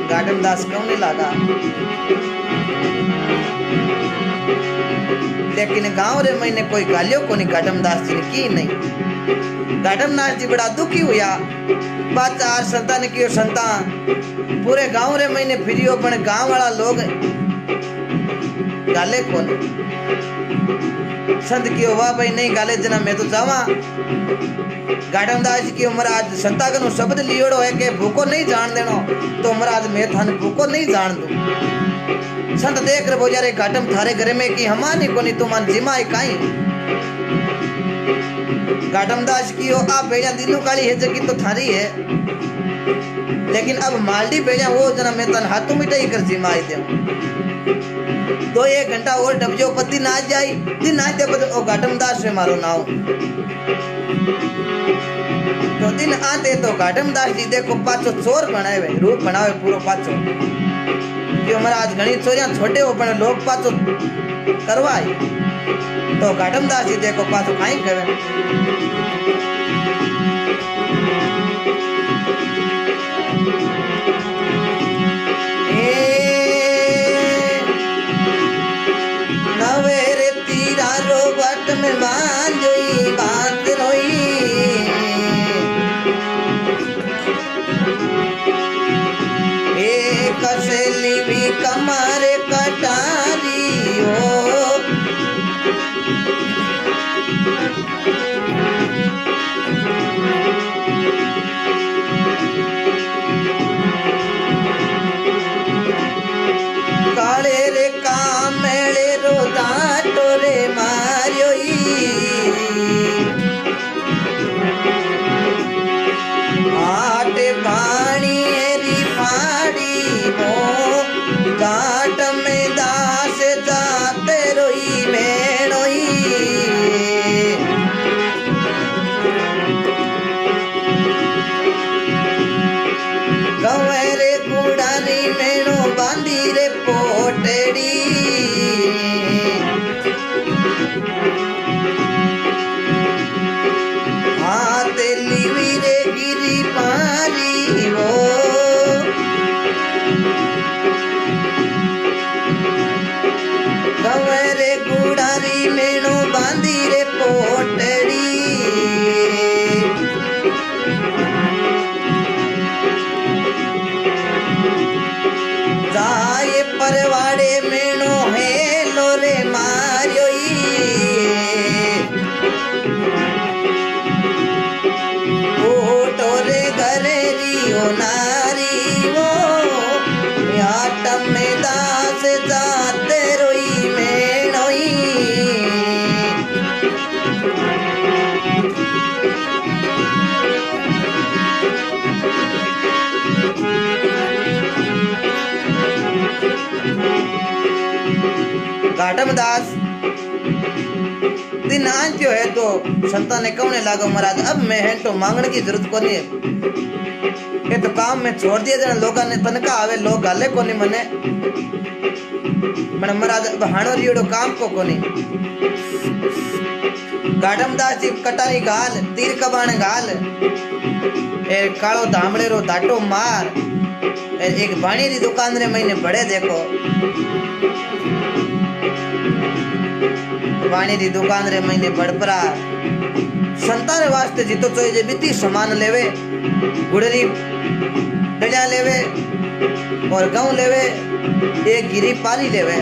Speaker 1: घाटमदास कौन लागा लेकिन गांव रे महीने कोई गालियो कोनी घाटमदास जी ने की नहीं घाटमदास जी बड़ा दुखी हुआ बात आर संता ने कियो संता पूरे गांव रे महीने फिरियो पण गांव वाला लोग गाले कोनी संत कियो वाह भाई नहीं गाले जना मैं तो जावा घाटमदास जी कियो महाराज संता कनु शब्द लियोड़ो है के भूको नहीं जान देनो तो महाराज मैं थाने भूको नहीं जान दूं संत देख रहे बोजारे घाटम थारे घरे में की हमानी कोनी तुमान जिमाई काई घाटमदास की हो आप बेजा दिलू काली है जगी तो थारी है लेकिन अब मालडी बेजा वो जना मैं तन हाथों मिटाई कर जिमाई दे तो 1 घंटा और डबजो पति ना जाई दिन ना दे ओ घाटमदास से मारो नाव तो दिन आते तो घाटमदास जी देखो पाछो चोर बनावे रूप बनावे पूरो पाछो क्यों महाराज घणी चोरियां छोटे हो पण लोग पाछो करवाई तो घाटमदास जी देखो पाछो काई करे नवेरे तीरा रो बट में बांधोई बात रोई कसली भी कमरे कटारी हो काले रे कामेले रो दाटो रे मारियो आटे पानी री फाड़ी घाट में दास जाते रोई मेड़ोई गवेरे गुड़ारी मेणो बांधी रे पोटड़ी हाथ लिवी रे गिरी पारी वो गवेरे गुड़ारी मेणो बांधी रे पोटड़ी जाए परवाड़े मेणो है लोरे मारियोई ओटोरे घरे रियो नारी वो आटम में दास जाते रोई मेणोई घाटमदास दिन आंचो है तो संता ने कहने लागो महाराज अब मैं है तो मांगने की जरूरत कोनी है ये तो काम में छोड़ दिया जन लोगा ने तनका आवे लोग गाले कोनी मने मन महाराज अब हाणो रियोड़ो काम को कोनी घाटमदास जी कटारी गाल तीर कबाण गाल ए कालो धामड़े रो दाटो मार एक बाणी री दुकान रे महीने बड़े देखो वाणी री दुकान रे महीने बड़परा संतान वास्ते जीतो चोई जे बीती सामान लेवे गुड़री डलिया लेवे और गाँव लेवे एक गिरी पारी लेवे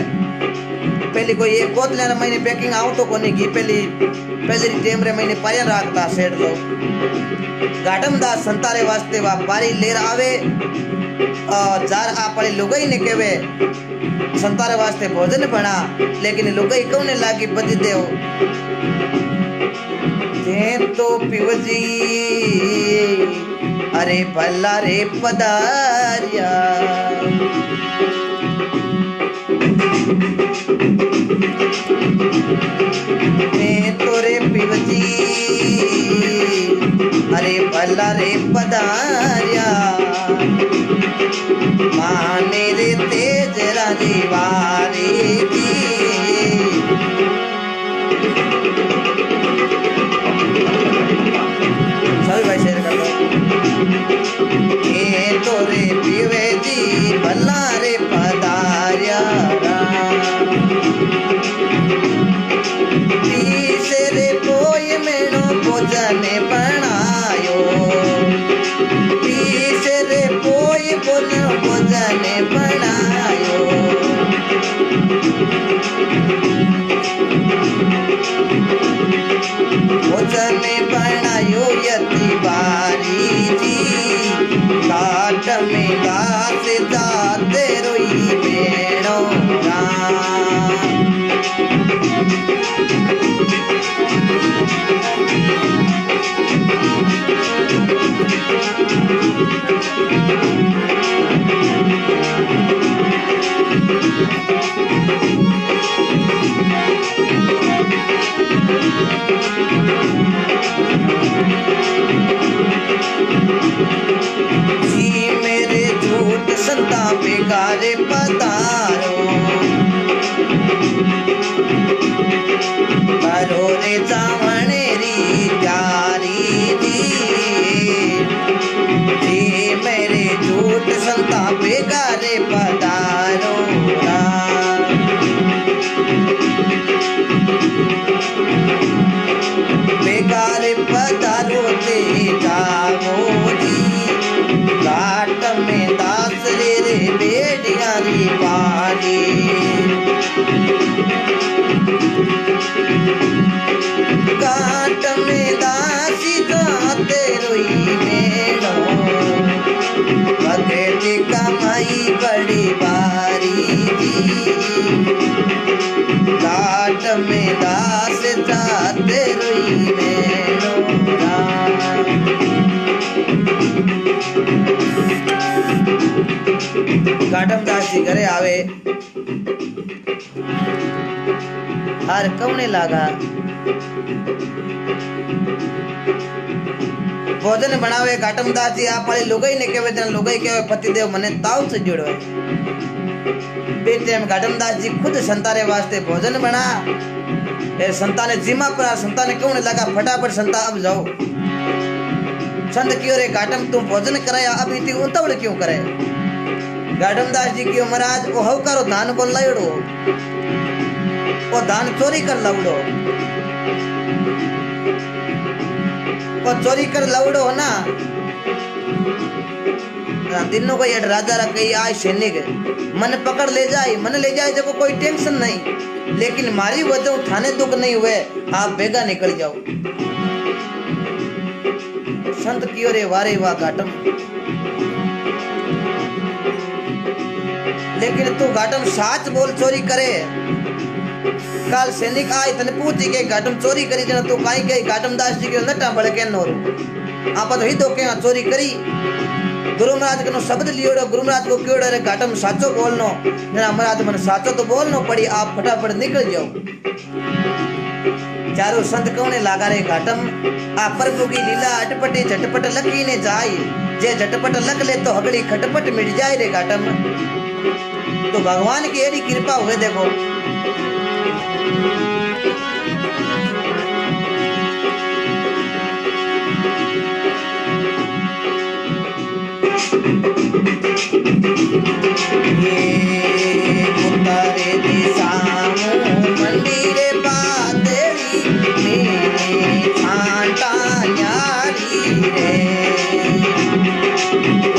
Speaker 1: पहली कोई एक बोतल रे महीने पैकिंग आओ तो कोनी घी पहली टेम रे महीने पायन राखता सेठ लोग घाटमदास संतारे वास्ते वा पारी लेर आवे और जार आपले लुगाई ने केवे संतारे वास्ते भोजन बना लेकिन लुगाई कौने लागी बदी देव तो पिवजी अरे भला रे पदारिया तोरे पिवजी अरे भला रे पदारिया माने रे तेज रानी वारी जी सभी भाई शेयर कर दो तोरे पीवे जी भला रे पदारिया पीसे रे कोई मेनो भोजन बनायो पीसे रे कोई भोजन बनायो भोजन बनायो यति बारी जी काट में घास जाते रोई बेड़ो संता बेगारे पधारो करो रे चावणेरी प्यारी जी मेरे झूठ संता बेगारे पधारो बेगारे पधारो ते जाओ जी घाट में दास रे बेडियारी पारी घाट में दासी जाते रोई मेलो बगेटी कमाई बड़ी बारी घाट में दास जाते रोई मेलो घाटम दास जी घरे आवे हर कवने लागा भोजन बनावे घाटम दास जी आप वाली लुगाई ने कहवे जन लुगाई कहवे पतिदेव मने ताव से जोड़ो बेटे में घाटम दास जी खुद संतारे वास्ते भोजन बना ए संताने जिमा पर संताने कवने लगा फटाफट संता अब जाओ संत क्यों रे घाटम तुम भोजन कराया अब इतनी उतावड़ क्यों करे घाटम दास जी की महाराज वो हव करो धान को लाइड़ो वो धान चोरी कर लाउड़ो वो चोरी कर लाउड़ो ना दिनों को ये राजा रा कही आय सैनिक मन पकड़ ले जाए मन ले जाए जब कोई टेंशन नहीं लेकिन मारी वजह थाने दुख नहीं हुए आप बेगा निकल जाओ संत कियो रे वारे वाह घाटम लेकिन तू घाटम साच बोल चोरी करे काल सैनिक आए तने पूछी के घाटम चोरी करी जना तू काई के घाटम दास जी के नटा बड़के नोर आप तो ही दो के चोरी करी गुरु महाराज के नो शब्द लियोड़ो गुरु महाराज को क्यों रे घाटम साचो बोलनो जना महाराज मन साचो तो बोलनो पड़ी आप फटाफट निकल जाओ चारों संत कौने लागा रे घाटम आ प्रभु की लीला अटपटी झटपट लकी ने जाए जे झटपट लग ले तो हगड़ी खटपट मिट जाए रे घाटम तो भगवान की एडी कृपा हुए देखो उतारे दिशा मंदिर बादरी मेरे छांटा न्यारी रे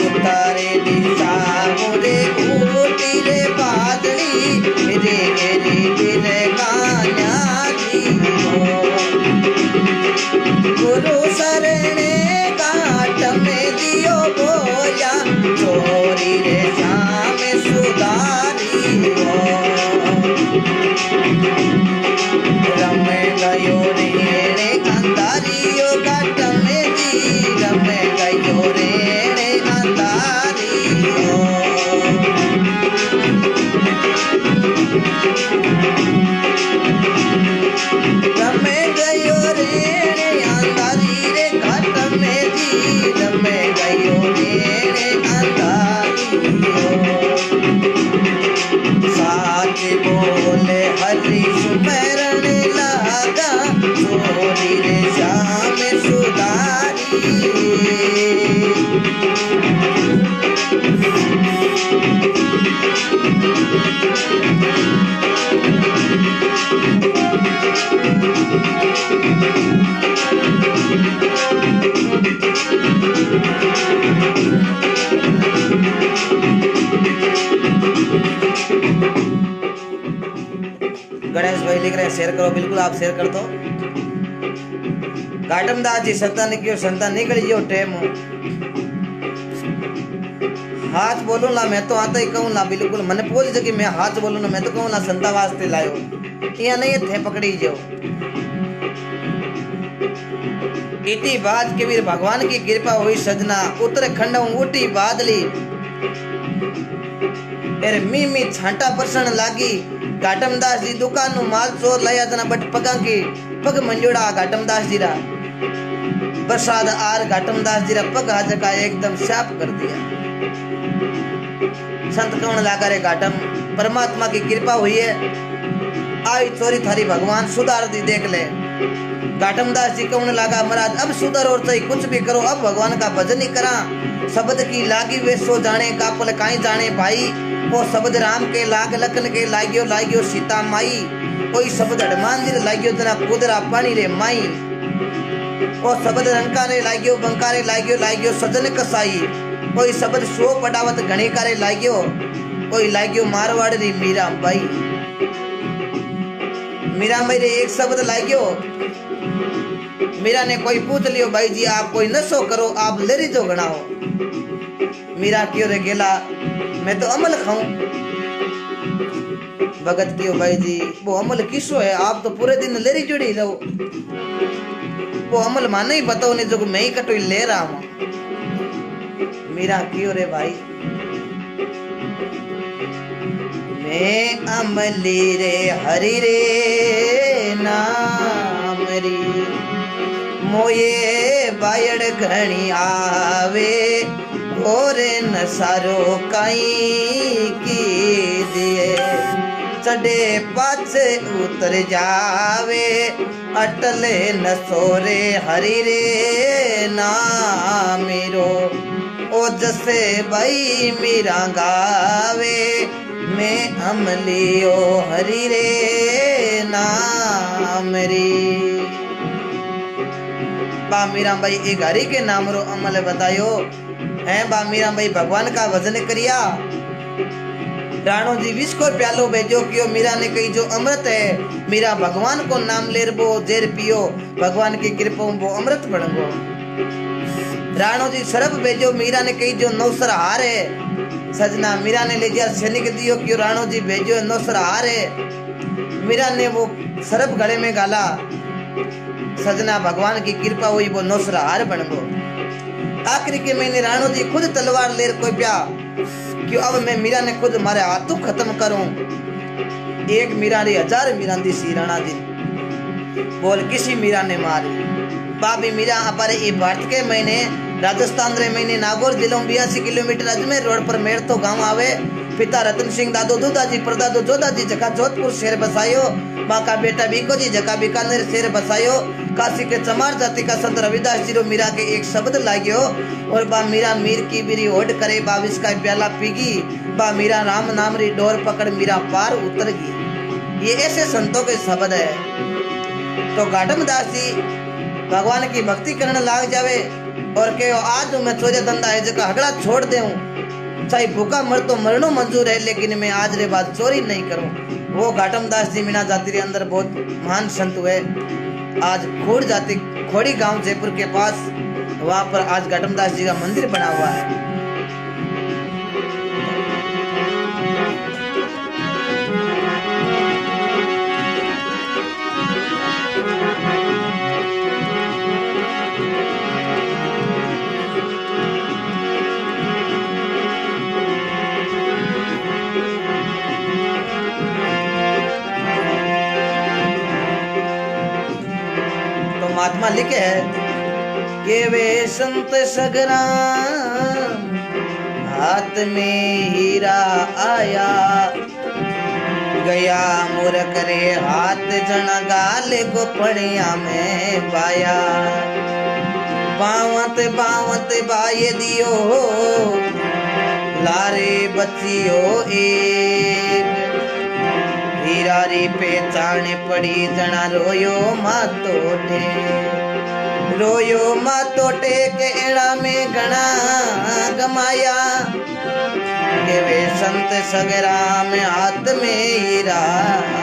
Speaker 1: उतारे दिशा मुझे ऊटी रे बादरी रे रे रे का न्यारी गुरु शरणे घाट में दियो बोया ने शेयर करो, बिल्कुल आप शेयर कर दो। घाटम दास जी संतान क्यों संतान निकल जो टेम हाथ बोलू ना, मैं तो आता ही कहूँ ना, बिल्कुल मन पूछ कि मैं हाथ बोलू ना, मैं तो कहूँ ना संता वास्ते लायो, या नहीं थे पकड़ी जो। इति बात के वीर भगवान की कृपा हुई सजना, उत्तराखंड उठी बादली अरे मी छांटा परसण लागी। घाटम दास जी दुकान नु माल चोर लाया जना, बट पगा की पग मंजूड़ा घाटम दास जी रा प्रसाद आर घाटम दास जी रा पग आज का एकदम साफ कर दिया। संत कौन लागा रे घाटम, परमात्मा की कृपा हुई है, आई चोरी थारी भगवान सुधार दी, देख ले। घाटम दास जी कौन लागा महाराज अब सुधर और चाहे कुछ भी करो, अब भगवान का भजन ही करा। शब्द की लागी वे सो जाने, कापल काई जाने भाई, वो शब्द राम के लाग लखन के लागियो लागियो सीता माई, कोई शब्द हनुमान जी लागियो जना कुदरा पानी रे माई, वो शब्द रंका रे लागियो बंका रे लागियो लागियो सजन कसाई, कोई शब्द सो पटावत घणी कारे लागियो, कोई लागियो मारवाड़ री मीरा बाई। मीरा मेरे एक शब्द लागियो, मीरा ने कोई पूछ लियो भाई जी आप कोई नशो करो, आप लेरी जो गणाओ। मीरा क्यों रे गेला मैं तो अमल खाऊं। भगत क्यों भाई जी वो अमल किसो है, आप तो पूरे दिन लेरी जुड़ी रहो, वो अमल माने ही बताओ नहीं जो मैं ही कटोई ले रहा हूं। मीरा क्यों रे भाई मैं अमली रे हरि रे नाम री, मोये बायड़ घणी आवे और नसारो काई की दिए, चढ़े पाछे उतर जावे अटले नसोरे हरि रे नामेरो, ओ जसे भाई मीरा गावे मैं अमली ओ हरि रे नाम री। बा मीरा भाई एक हरि के नाम रो अमल बतायो है। बा मीरा भाई भगवान का भजन करिया, राणो जी विष को प्यालो भेजो क्यों, मीरा ने कही जो अमृत है, मीरा भगवान को नाम ले वो जेर पियो, भगवान की कृपा वो अमृत बन गो। राणो जी सरप भेजो, मीरा ने कही जो नौसर हार है, सजना मीरा ने ले जा सैनिक दियो क्यों, राणो जी भेजो नौसर हार है, मीरा ने वो सरप गले में गाला, सजना भगवान की कृपा हुई वो नौसर हार बन गो। आखिरी के मैंने राणो जी खुद तलवार लेर कोई प्या क्यों, अब मैं मीरा ने खुद मारे हाथों खत्म करूं। एक मीरा री हजार मीरा दी सी राणा जी बोल किसी मीरा ने मारी। बाबी मीरा अपारे ये भारत के महीने राजस्थान रे महीने नागौर जिलों 82 किलोमीटर अजमेर रोड पर मेर तो गांव आवे। पिता रतन सिंह दादो दूधाजी परदादो जोधाजी जगह जोधपुर शहर बसायो, माँ का बेटा बीको जी जगह बीकानेर शहर बसायो। काशी के चमार जाति का संत रविदास जी रो मीरा के एक शब्द लाग्यो, और बा मीरा मीर की बिरी ओढ़ करे बाविस का प्याला पीगी, बा मीरा राम नाम री डोर पकड़ मीरा पार उतर गई। ये ऐसे संतों के शब्द है। तो घाटम दास जी भगवान की भक्ति करने लाग जावे और कहो आज मैं चोरिया धंधा है जगह हगड़ा छोड़ दे, चाहे भूखा मर तो मरनो मंजूर है, लेकिन मैं आज रे बाद चोरी नहीं करूं। वो घाटम दास जी मीना जाति के अंदर बहुत महान संत हुए। आज खोड़ जाति खोड़ी गांव जयपुर के पास, वहां पर आज घाटम दास जी का मंदिर बना हुआ है। महात्मा लिखे है कि वे संत सगराम हाथ में हीरा आया, गया मूर्ख रे हाथ जना गाल को पड़िया में पाया। बावत बावत बाये दियो लारे बचियो एक, हीरा री पहचान पड़ी जना रोयो मातोटे, रोयो मातोटे के एड़ा में गणा गमाया, के वे संत सगरा में हाथ में हीरा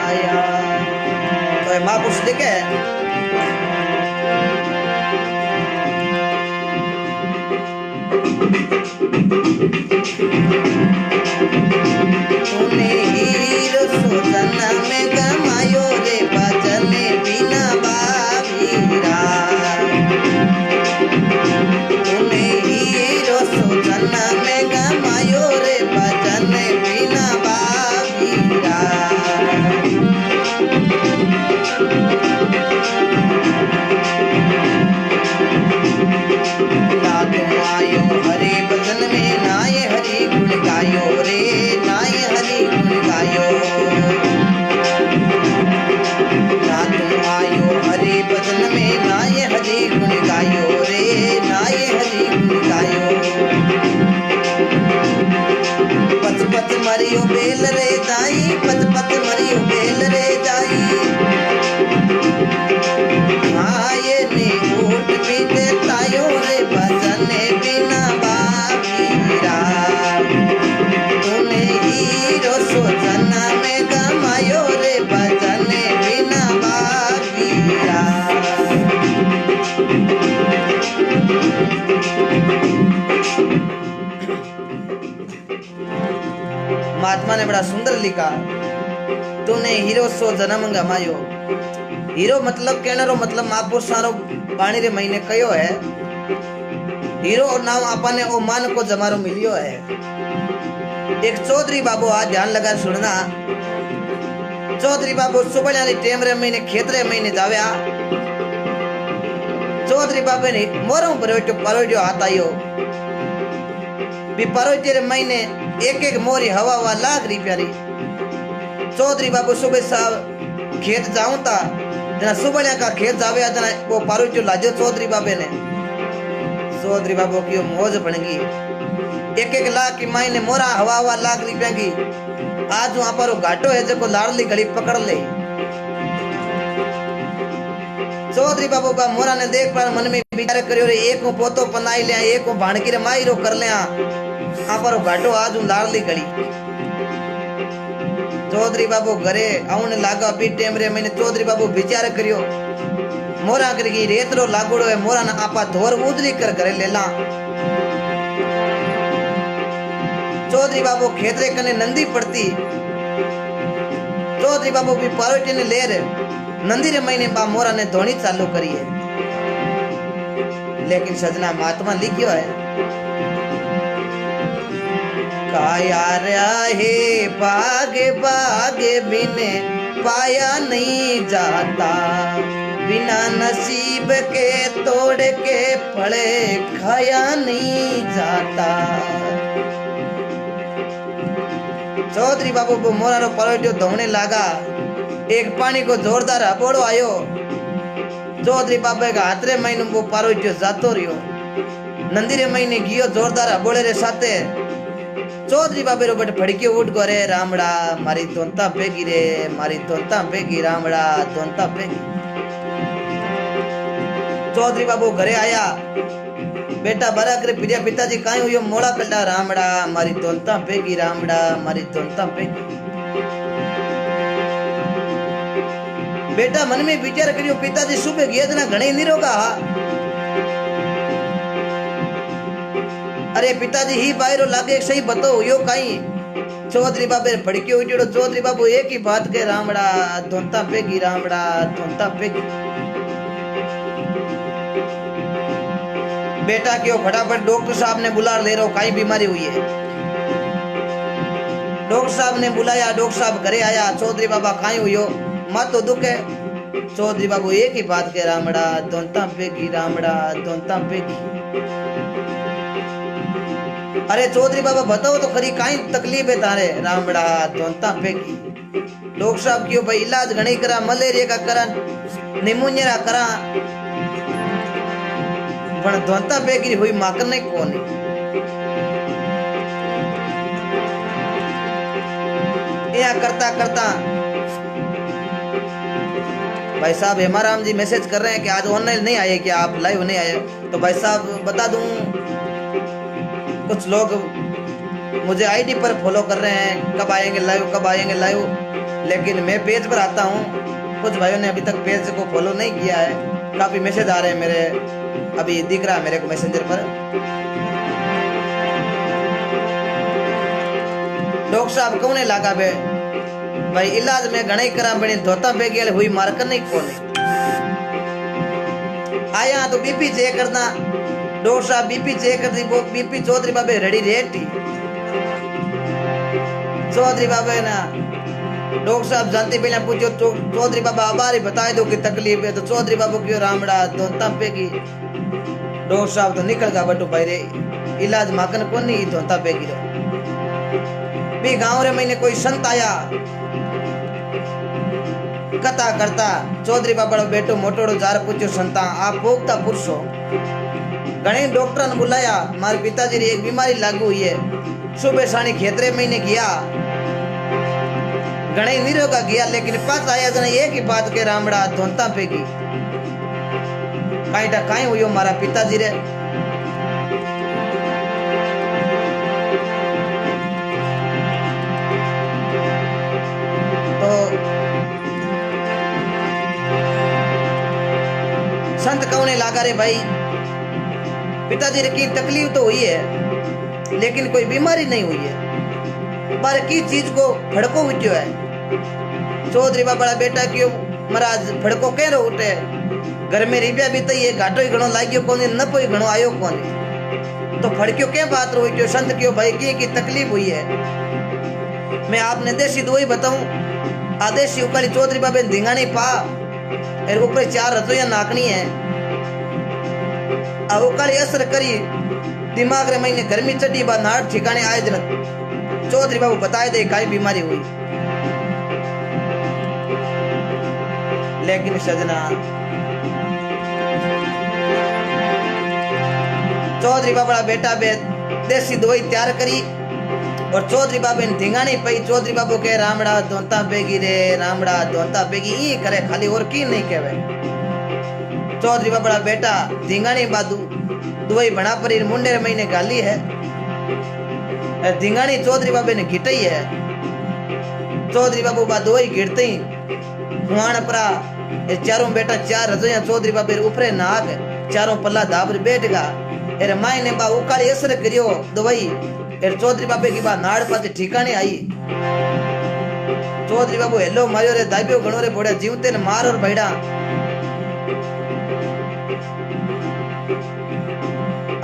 Speaker 1: आया। तो महापुरुष लिखे तूने हीरो सो जन्म में गमायो रे भजन बिना बाबीरा। तूने हीरो सो जन्म में गमायो रे भजन बिना बाबीरा। आयो हरे भजन में नाय हरि गुण गायो रे नाय हरि गुण गायो। ना तुम आयो हरे भजन में नाय हरि गुण गायो रे नाय हरि गुण गायो। पच पच मरियो बेल रे जाई पच पच मरियो बेल रे जाई। आये ने ऊट भी देतायो रे भजन बिना बाबीरा। तूने हीरो सो जन्म में गमायो रे भजन बिना बाबीरा। महात्मा ने बड़ा सुंदर लिखा तूने हीरो सो जन्म गमायो। हीरो मतलब कहने रो मतलब महापुरुष सारो पानी रे महीने कयो है। हीरो और नाम आपने ओ मान को जमारो मिलियो है। एक चौधरी बाबू आज ध्यान लगा सुनना। चौधरी बाबू सुबह वाली टेम रे महीने खेत रे महीने जाव्या। चौधरी बाबू ने मोरों परोटियो हाथ आयो भी परोटे रे महीने एक एक मोरी हवा हवा लाग रही प्यारी। चौधरी बाबू सुबह साहब खेत जाऊं था जना सुबह का खेत जावे जना वो परोटियो लाजो चौधरी बाबे ने। चौधरी बाबू की मौज बन गई। एक एक लाख की मायने मोरा हवा हवा लाग रही पेंगी। आज वहां पर वो घाटो है जो लाडली घड़ी पकड़ ले। चौधरी बाबू का मोरा ने देख पर मन में विचार करियो रे एक को पोतो पनाई ले एक को भाणकी रे माई रो कर ले। आ पर वो घाटो आज लाडली घड़ी। चौधरी बाबू घरे आउन लागा बी टेम रे मैंने चौधरी बाबू विचार करियो मोरा करगी रेतरो लागोड़ो है मोरा ना आपा धोर उदली कर घरे लेला। चौधरी बाबू खेतरे कने नंदी पड़ती। चौधरी बाबू भी पारोटी ने लेर नंदी रे महीने बा मोरा ने धोनी चालू करी है। लेकिन सजना महात्मा लिखियो है काया रहे बागे बागे बिने पाया नहीं जाता। बिना नसीब के तोड़ के फड़े खाया नहीं जाता। चौधरी बाबू को मोरा रो परोटियो धोने लागा। एक पानी को जोरदार हबोड़ो आयो। चौधरी बाबा का हाथ रे महीने वो परोटियो जातो रियो। नंदी रे महीने गियो जोरदार हबोड़े रे साथे। चौधरी बाबे रो बट फड़के उठ गो रे रामड़ा मारी दोंता पेगी रे मारी दोंता पेगी रामड़ा दोंता पेगी। चौधरी बाबू घरे आया। बेटा बरा करे पिरिया पिताजी काई हुयो मोड़ा कल्ला रामड़ा मारी दोंता पेगी रामड़ा मारी दोंता पेगी। बेटा मन में विचार करियो पिताजी सुबह गए जना घणे निरोगा। अरे पिताजी ही बाहरो लागे सही बताओ यो काई। चौधरी बाबे फड़के उजड़ो। चौधरी बाबू एक ही बात के रामड़ा धोंता पेगी रामड़ा धोंता पेगी। बेटा क्यों फटाफट डॉक्टर साहब ने बुला ले रहो काई बीमारी हुई है। डॉक्टर साहब ने बुलाया। डॉक्टर साहब घरे आया। चौधरी बाबा काई हुयो मां तो दुख है। चौधरी बाबू एक ही बात के रामड़ा धोंता पेगी रामड़ा धोंता पेगी। अरे चौधरी बाबा बताओ तो खरी काई तकलीफ है तारे रामड़ा धोंता पेगी। डॉक्टर साहब क्यों भाई इलाज घणी करा मलेरिया का करा निमोनिया करा पण धोंता पेगी हुई माकन नहीं कोनी। या करता करता भाई साहब हेमाराम जी मैसेज कर रहे हैं कि आज ऑनलाइन नहीं आए क्या आप लाइव नहीं आए। तो भाई साहब बता दूं कुछ लोग मुझे आईडी पर फॉलो कर रहे हैं कब आएंगे लाइव कब आएंगे लाइव। लेकिन मैं पेज पर आता हूँ कुछ भाइयों ने अभी तक पेज को फॉलो नहीं किया है, काफी मैसेज आ रहे हैं मेरे, अभी दिख रहा है मेरे को मैसेंजर पर। डॉक्टर साहब कौन लगा बे भाई, इलाज में घणे करा बने धोता पे गेल हुई मार कर नहीं कोने आया तो बीपी चेक करना। डॉक्टर साहब बीपी चेक कर दी, बीपी चौधरी बाबे रेडी रेटी चौधरी बाबे ना। डॉक्टर साहब जानते पहले पूछो चौधरी बाबा हमारी बता दो कि तकलीफ है, तो चौधरी बाबू क्यों रामड़ा तो तंपे की। डॉक्टर साहब तो निकल गया बटू भाई रे, इलाज माकन को नहीं तो तंपे की भी। गांव रे मैंने कोई संत आया कथा करता, चौधरी बाबा बेटो मोटोड़ो जार पूछो संता आप भोगता पुरुषो। घणे डॉक्टर ने बुलाया, मारे पिताजी री एक बीमारी लागू हुई है। सुबह सानी खेतरे महीने गया, घणे निरोगा गया, लेकिन पास आया जना एक ही बात के रामड़ा धोता पेगी काईटा काई हुयो मारा पिताजी रे। तो संत कौने लागा रे भाई, पिताजी रे की तकलीफ तो हुई है लेकिन कोई बीमारी नहीं हुई है, पर की चीज को फड़को उठ्यो है। चौधरी बाबा बेटा क्यों महाराज फड़को कह रो उठे, घर में रिबिया भी तई घाटो ही घणो लाग्यो कोनी, न कोई घणो आयो कोनी, तो फड़क्यो के बात रो उठ्यो संत क्यों भाई की तकलीफ हुई है। मैं आपने देसी दवाई बताऊं, आदेशी उकाली चौधरी बाबे धिंगानी पा और ऊपर 4 रसोइया नाकनी है, अब उकाली असर करी दिमाग रे महीने गर्मी चढ़ी बा नाड़ ठिकाने आए दिन चौधरी बाबू बताए दे काई बीमारी हुई। लेकिन सजना चौधरी बाबा बेटा बे देसी दवाई तैयार करी और चौधरी बाबे ने धिंगानी पई। चौधरी बाबू के रामड़ा धोता पेगी रे, रामड़ा धोता पेगी ई करे खाली, और की नहीं कहवे। चौधरी बाबा बेटा धिंगानी बादू दवाई बना पर मुंडे रे महीने गाली है, धिंगानी चौधरी बाबे ने घिटई है। चौधरी बाबू बा दवाई घिरते ही हुआन परा चारों बेटा 4 रजोया चौधरी बाबे ऊपरे नाक चारों पल्ला दाबर बैठ गा एरे माई ने बा उकाली असर करियो दवाई एर चौधरी बाबे की बा नाड़ पाते ठिकाने आई। चौधरी बाबू हेलो मायो रे दाबियो घणो रे बोड़े जीवते ने मार और बैठा।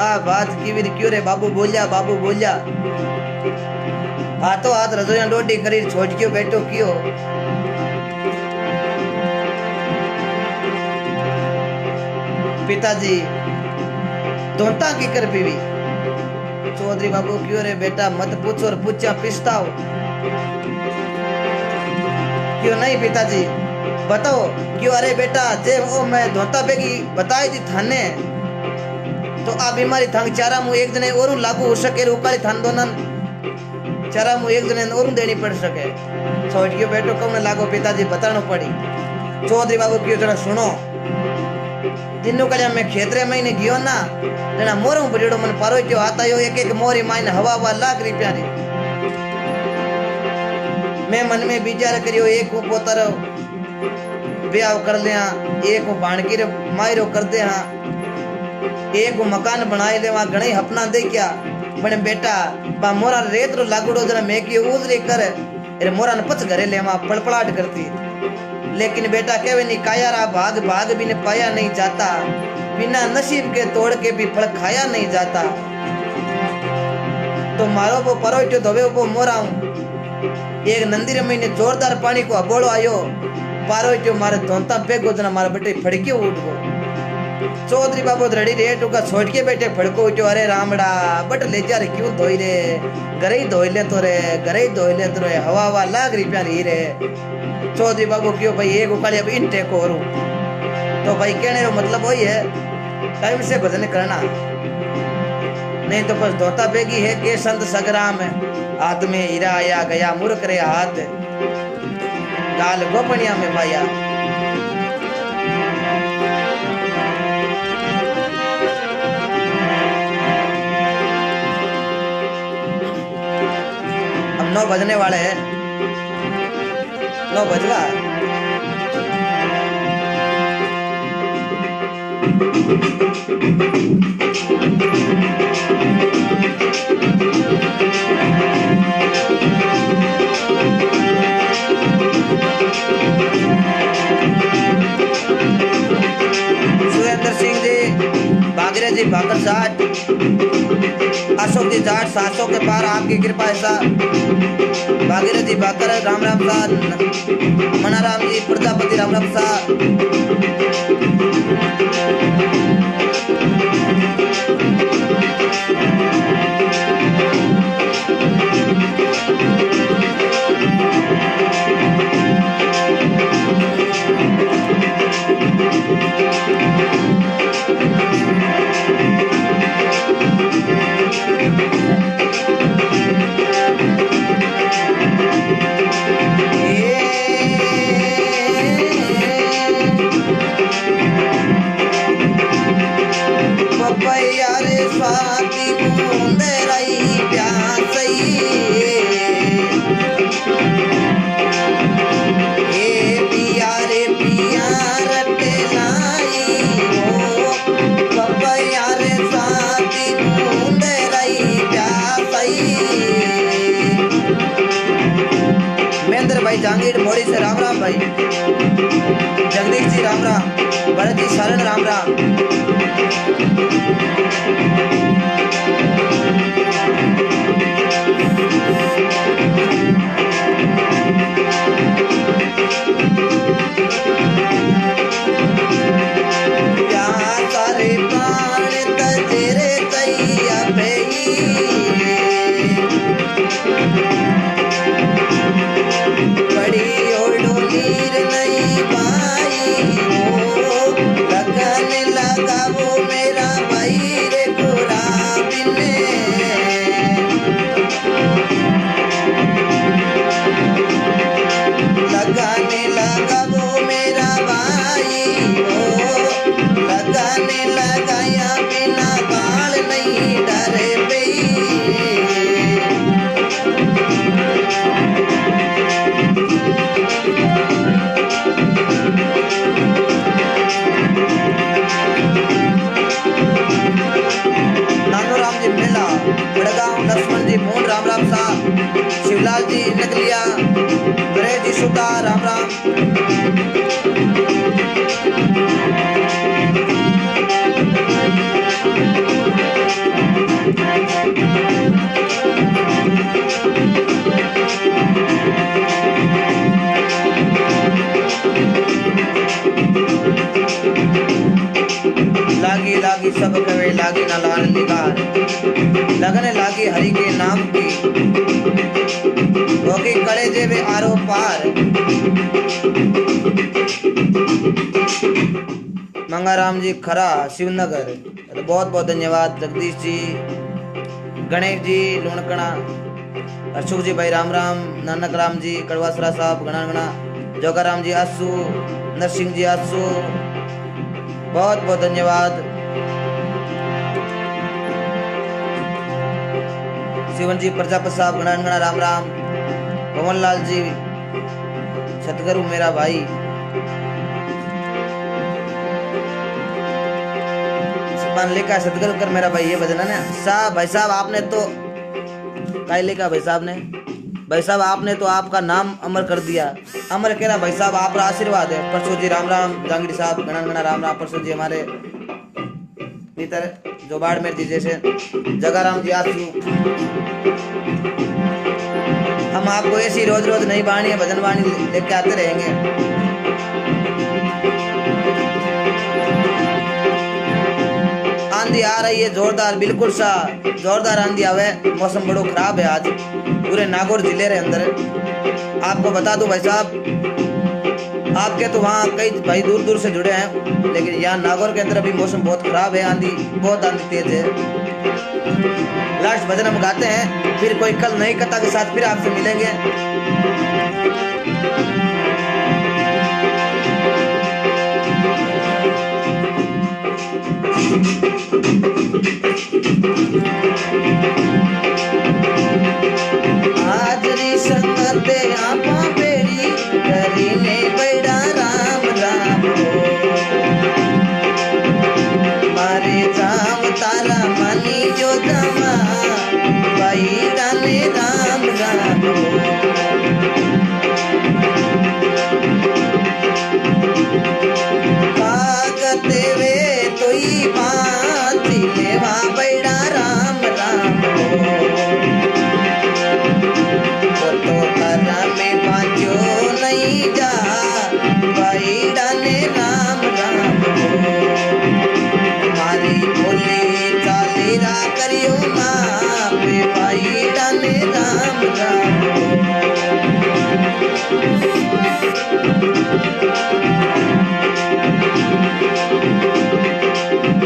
Speaker 1: आ बात की क्यों रे बाबू बोलिया, बाबू बोलिया हाथों हाथ रजोया डोडी करी छोड़ क्यों बैठो क्यों। पिताजी धोता की कर पीवी। चौधरी बाबू क्यों रे बेटा मत पूछो और पूछा पिछताओ क्यों नहीं। पिताजी बताओ क्यों। अरे बेटा जे ओ मैं धोता बेगी बताई थी थाने, तो आ बीमारी थांग चारा मु एक जने और लागू हो सके, उकाली थान दोनन चारा मु एक जने और देनी पड़ सके। छोड़ क्यों बेटो कौन लागो पिताजी बतानो पड़ी। चौधरी बाबू क्यों जरा सुनो, दिनों कलिया मैं खेतरे महीने गियो ना जना मोरों बड़ो मन पारो क्यों आता यो एक मोरी मायने हवा लाख रुपया री। मैं मन में विचार करियो एक को पोतर ब्याह कर लिया, एक को बाणकी रे मायरो कर दे, हाँ एक को मकान बनाए ले वहां घणे अपना दे क्या बने बेटा बा मोरा रेत रो लागुड़ो जना मैं की उजरी कर अरे मोरा न पच घरे ले वहां पड़पड़ाट करती। लेकिन बेटा कहवे नहीं कायारा भाग भाग भी ने पाया नहीं जाता, बिना नसीब के तोड़ के भी फल खाया नहीं जाता। तो मारो वो परोट्यो धोवे वो मोरा एक नंदी में ने जोरदार पानी को अबोड़ो आयो पारोट्यो मारे धोता बेगो जना मारा बेटे फड़क्यो उठ गो। चौधरी बाबू रेडी रेट उका छोड़ के बैठे फड़को उठो। अरे रामड़ा बट ले जा रे क्यों धोई रे, घरे ही धोई ले तो रे, घरे ही धोई ले तो रे, हवा हवा लाख रुपया नहीं रे। चौधरी बाबू क्यों भाई एक उकाली अब इन टेको और तो भाई कहने का मतलब वही है टाइम से भजन करना, नहीं तो बस धोता बेगी है के संत सगराम हाथ में हीरा आया गया मूर्ख रे हाथ गाल गोपनिया में पाया। अब 9 बजने वाले हैं, 9 बज रहा है। सुरेंद्र सिंह जी, भागीरथ जी भाकर साठ, अशोक जी जाट 700 के पार, आपकी कृपा है सा। भागीरथ जी भाकर राम राम सा। मनाराम जी प्रजापति राम राम सा। भाई जहांगीर मोड़ी से राम राम भाई। जगदीश जी राम राम। भरत जी शरण राम राम। शिवलाल जी नकलिया, गणेश जी सुता राम राम। लागी लागी सब कवे लागी ना लाल निगार, लगने लागी हरि के नाम की, होगी कड़े जेबे आरो पार। मंगाराम जी खरा शिवनगर, तो बहुत बहुत धन्यवाद। जगदीश जी, गणेश जी लुणकणा, अशोक जी भाई राम राम। नानक राम जी कड़वासरा साहब गणा गणा। जोगाराम जी आसू, नरसिंह जी आसू, बहुत बहुत धन्यवाद। शिवन जी प्रजापति साहब गणा गणा राम राम। पवन लाल जी सतगुरु मेरा भाई। लिखा सतगुरु कर मेरा भाई, ये भजन है ना साहब। भाई साहब आपने तो क्या लिखा भाई साहब ने? भाई साहब आपने तो आपका नाम अमर कर दिया। अमर कह रहा भाई साहब, आपका आशीर्वाद है। परसों जी राम राम। जहांगीर साहब गणा गणा राम राम। परसों जी हमारे भीतर जो बाड़मेर जी जैसे जगाराम जी आसू। हम आपको ऐसी रोज रोज नई वाणी है भजन वाणी लेके आते रहेंगे। आंधी आ रही है जोरदार, बिल्कुल सा जोरदार आंधी आवे। मौसम बड़ो खराब है आज पूरे नागौर जिले रे अंदर। आपको बता दूं भाई साहब, आपके तो वहाँ कई भाई दूर दूर से जुड़े हैं, लेकिन यहाँ नागौर के अंदर अभी मौसम बहुत खराब है। आंधी बहुत आंधी तेज है। लास्ट भजन हम गाते हैं, फिर कोई कल नई कथा के साथ फिर आपसे मिलेंगे। हाजरी संगते आपा बेड़ी करीने बैठा राम राम हो। राम भागते वे तोई बाँची लेवा बैड़ा राम राम तो तारा में बाँचो नहीं जा बैड़ा ने राम राम मारी बोली चाली रा करियो माँ पे बैड़ा ने राम राम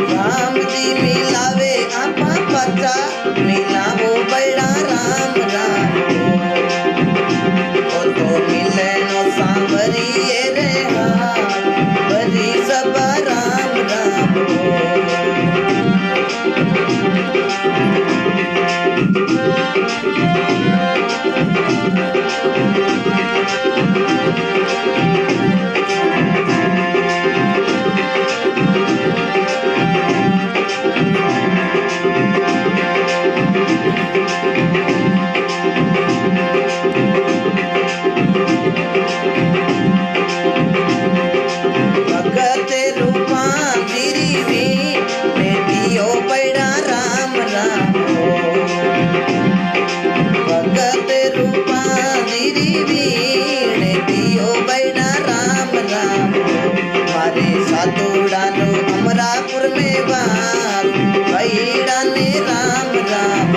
Speaker 1: राम जी मिलावे आपा पचा मिलावो बैड़ा राम राम ओ तो मिले नो सांवरी रे बरी सब राम राम भगते रूपा गिरी बेटियो बैड़ा राम राम भगते रूपा गिरी बेटियो बैड़ा राम राम मारे सातुड़ा नो अमरापुर में बाप बैड़ा ने राम राम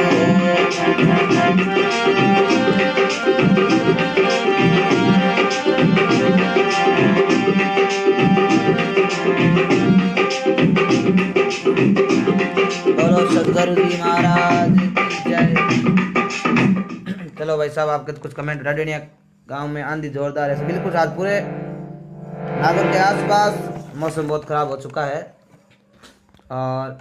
Speaker 1: बोलो सदगुरु जी महाराज की जय। चलो भाई साहब आपके कुछ कमेंट। राडेनिया गांव में आंधी जोरदार है, बिल्कुल आज पूरे नागौर के आसपास मौसम बहुत खराब हो चुका है। और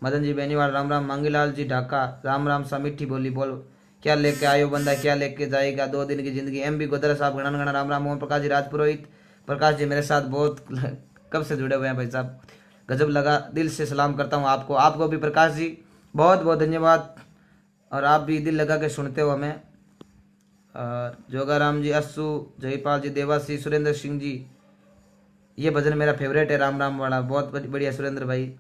Speaker 1: मदन जी बेनीवाल राम राम। मांगीलाल जी ढाका राम राम। सा मीठी बोली बोल क्या लेके आयो बंदा क्या लेके जाएगा 2 दिन की जिंदगी। MB गोदरा साहब गणन गणा राम राम। ओम प्रकाश जी राजपुरोहित प्रकाश जी मेरे साथ बहुत कब से जुड़े हुए हैं भाई साहब, गजब लगा। दिल से सलाम करता हूँ आपको भी प्रकाश जी बहुत बहुत धन्यवाद। और आप भी दिल लगा के सुनते हो हमें। और जोगाराम जी, अस्सू, जयपाल जी, देवासी, सुरेंद्र सिंह जी, ये भजन मेरा फेवरेट है राम राम वाला, बहुत बढ़िया। सुरेंद्र भाई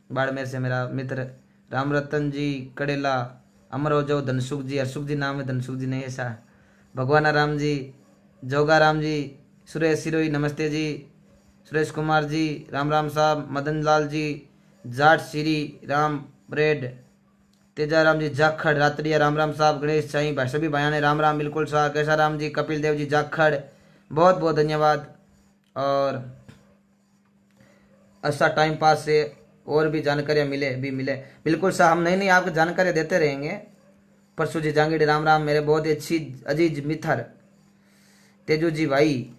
Speaker 1: बाड़मेर से मेरा मित्र। राम रतन जी कड़ेला, अमर हो जाओ धनसुख जी, हरसुख जी नाम है, धनसुख जी नहीं ऐसा। भगवाना राम जी, जोगाराम जी, सुरेश सिरोही नमस्ते जी, सुरेश कुमार जी राम राम साहब, मदन लाल जी जाट श्री राम ब्रेड, तेजाराम जी जाखड़ रात्रिया राम राम साहब, गणेश साई भाई सभी भाइयों ने राम राम बिल्कुल साहब, कैसा राम जी, कपिल देव जी जाखड़ बहुत बहुत धन्यवाद। और अच्छा टाइम पास से और भी जानकारियाँ मिले बिल्कुल साहब, हम नई आपको जानकारी देते रहेंगे। परसू जी जांगीड़ राम राम मेरे बहुत ही अच्छी अजीज मिथर। तेजू जी भाई,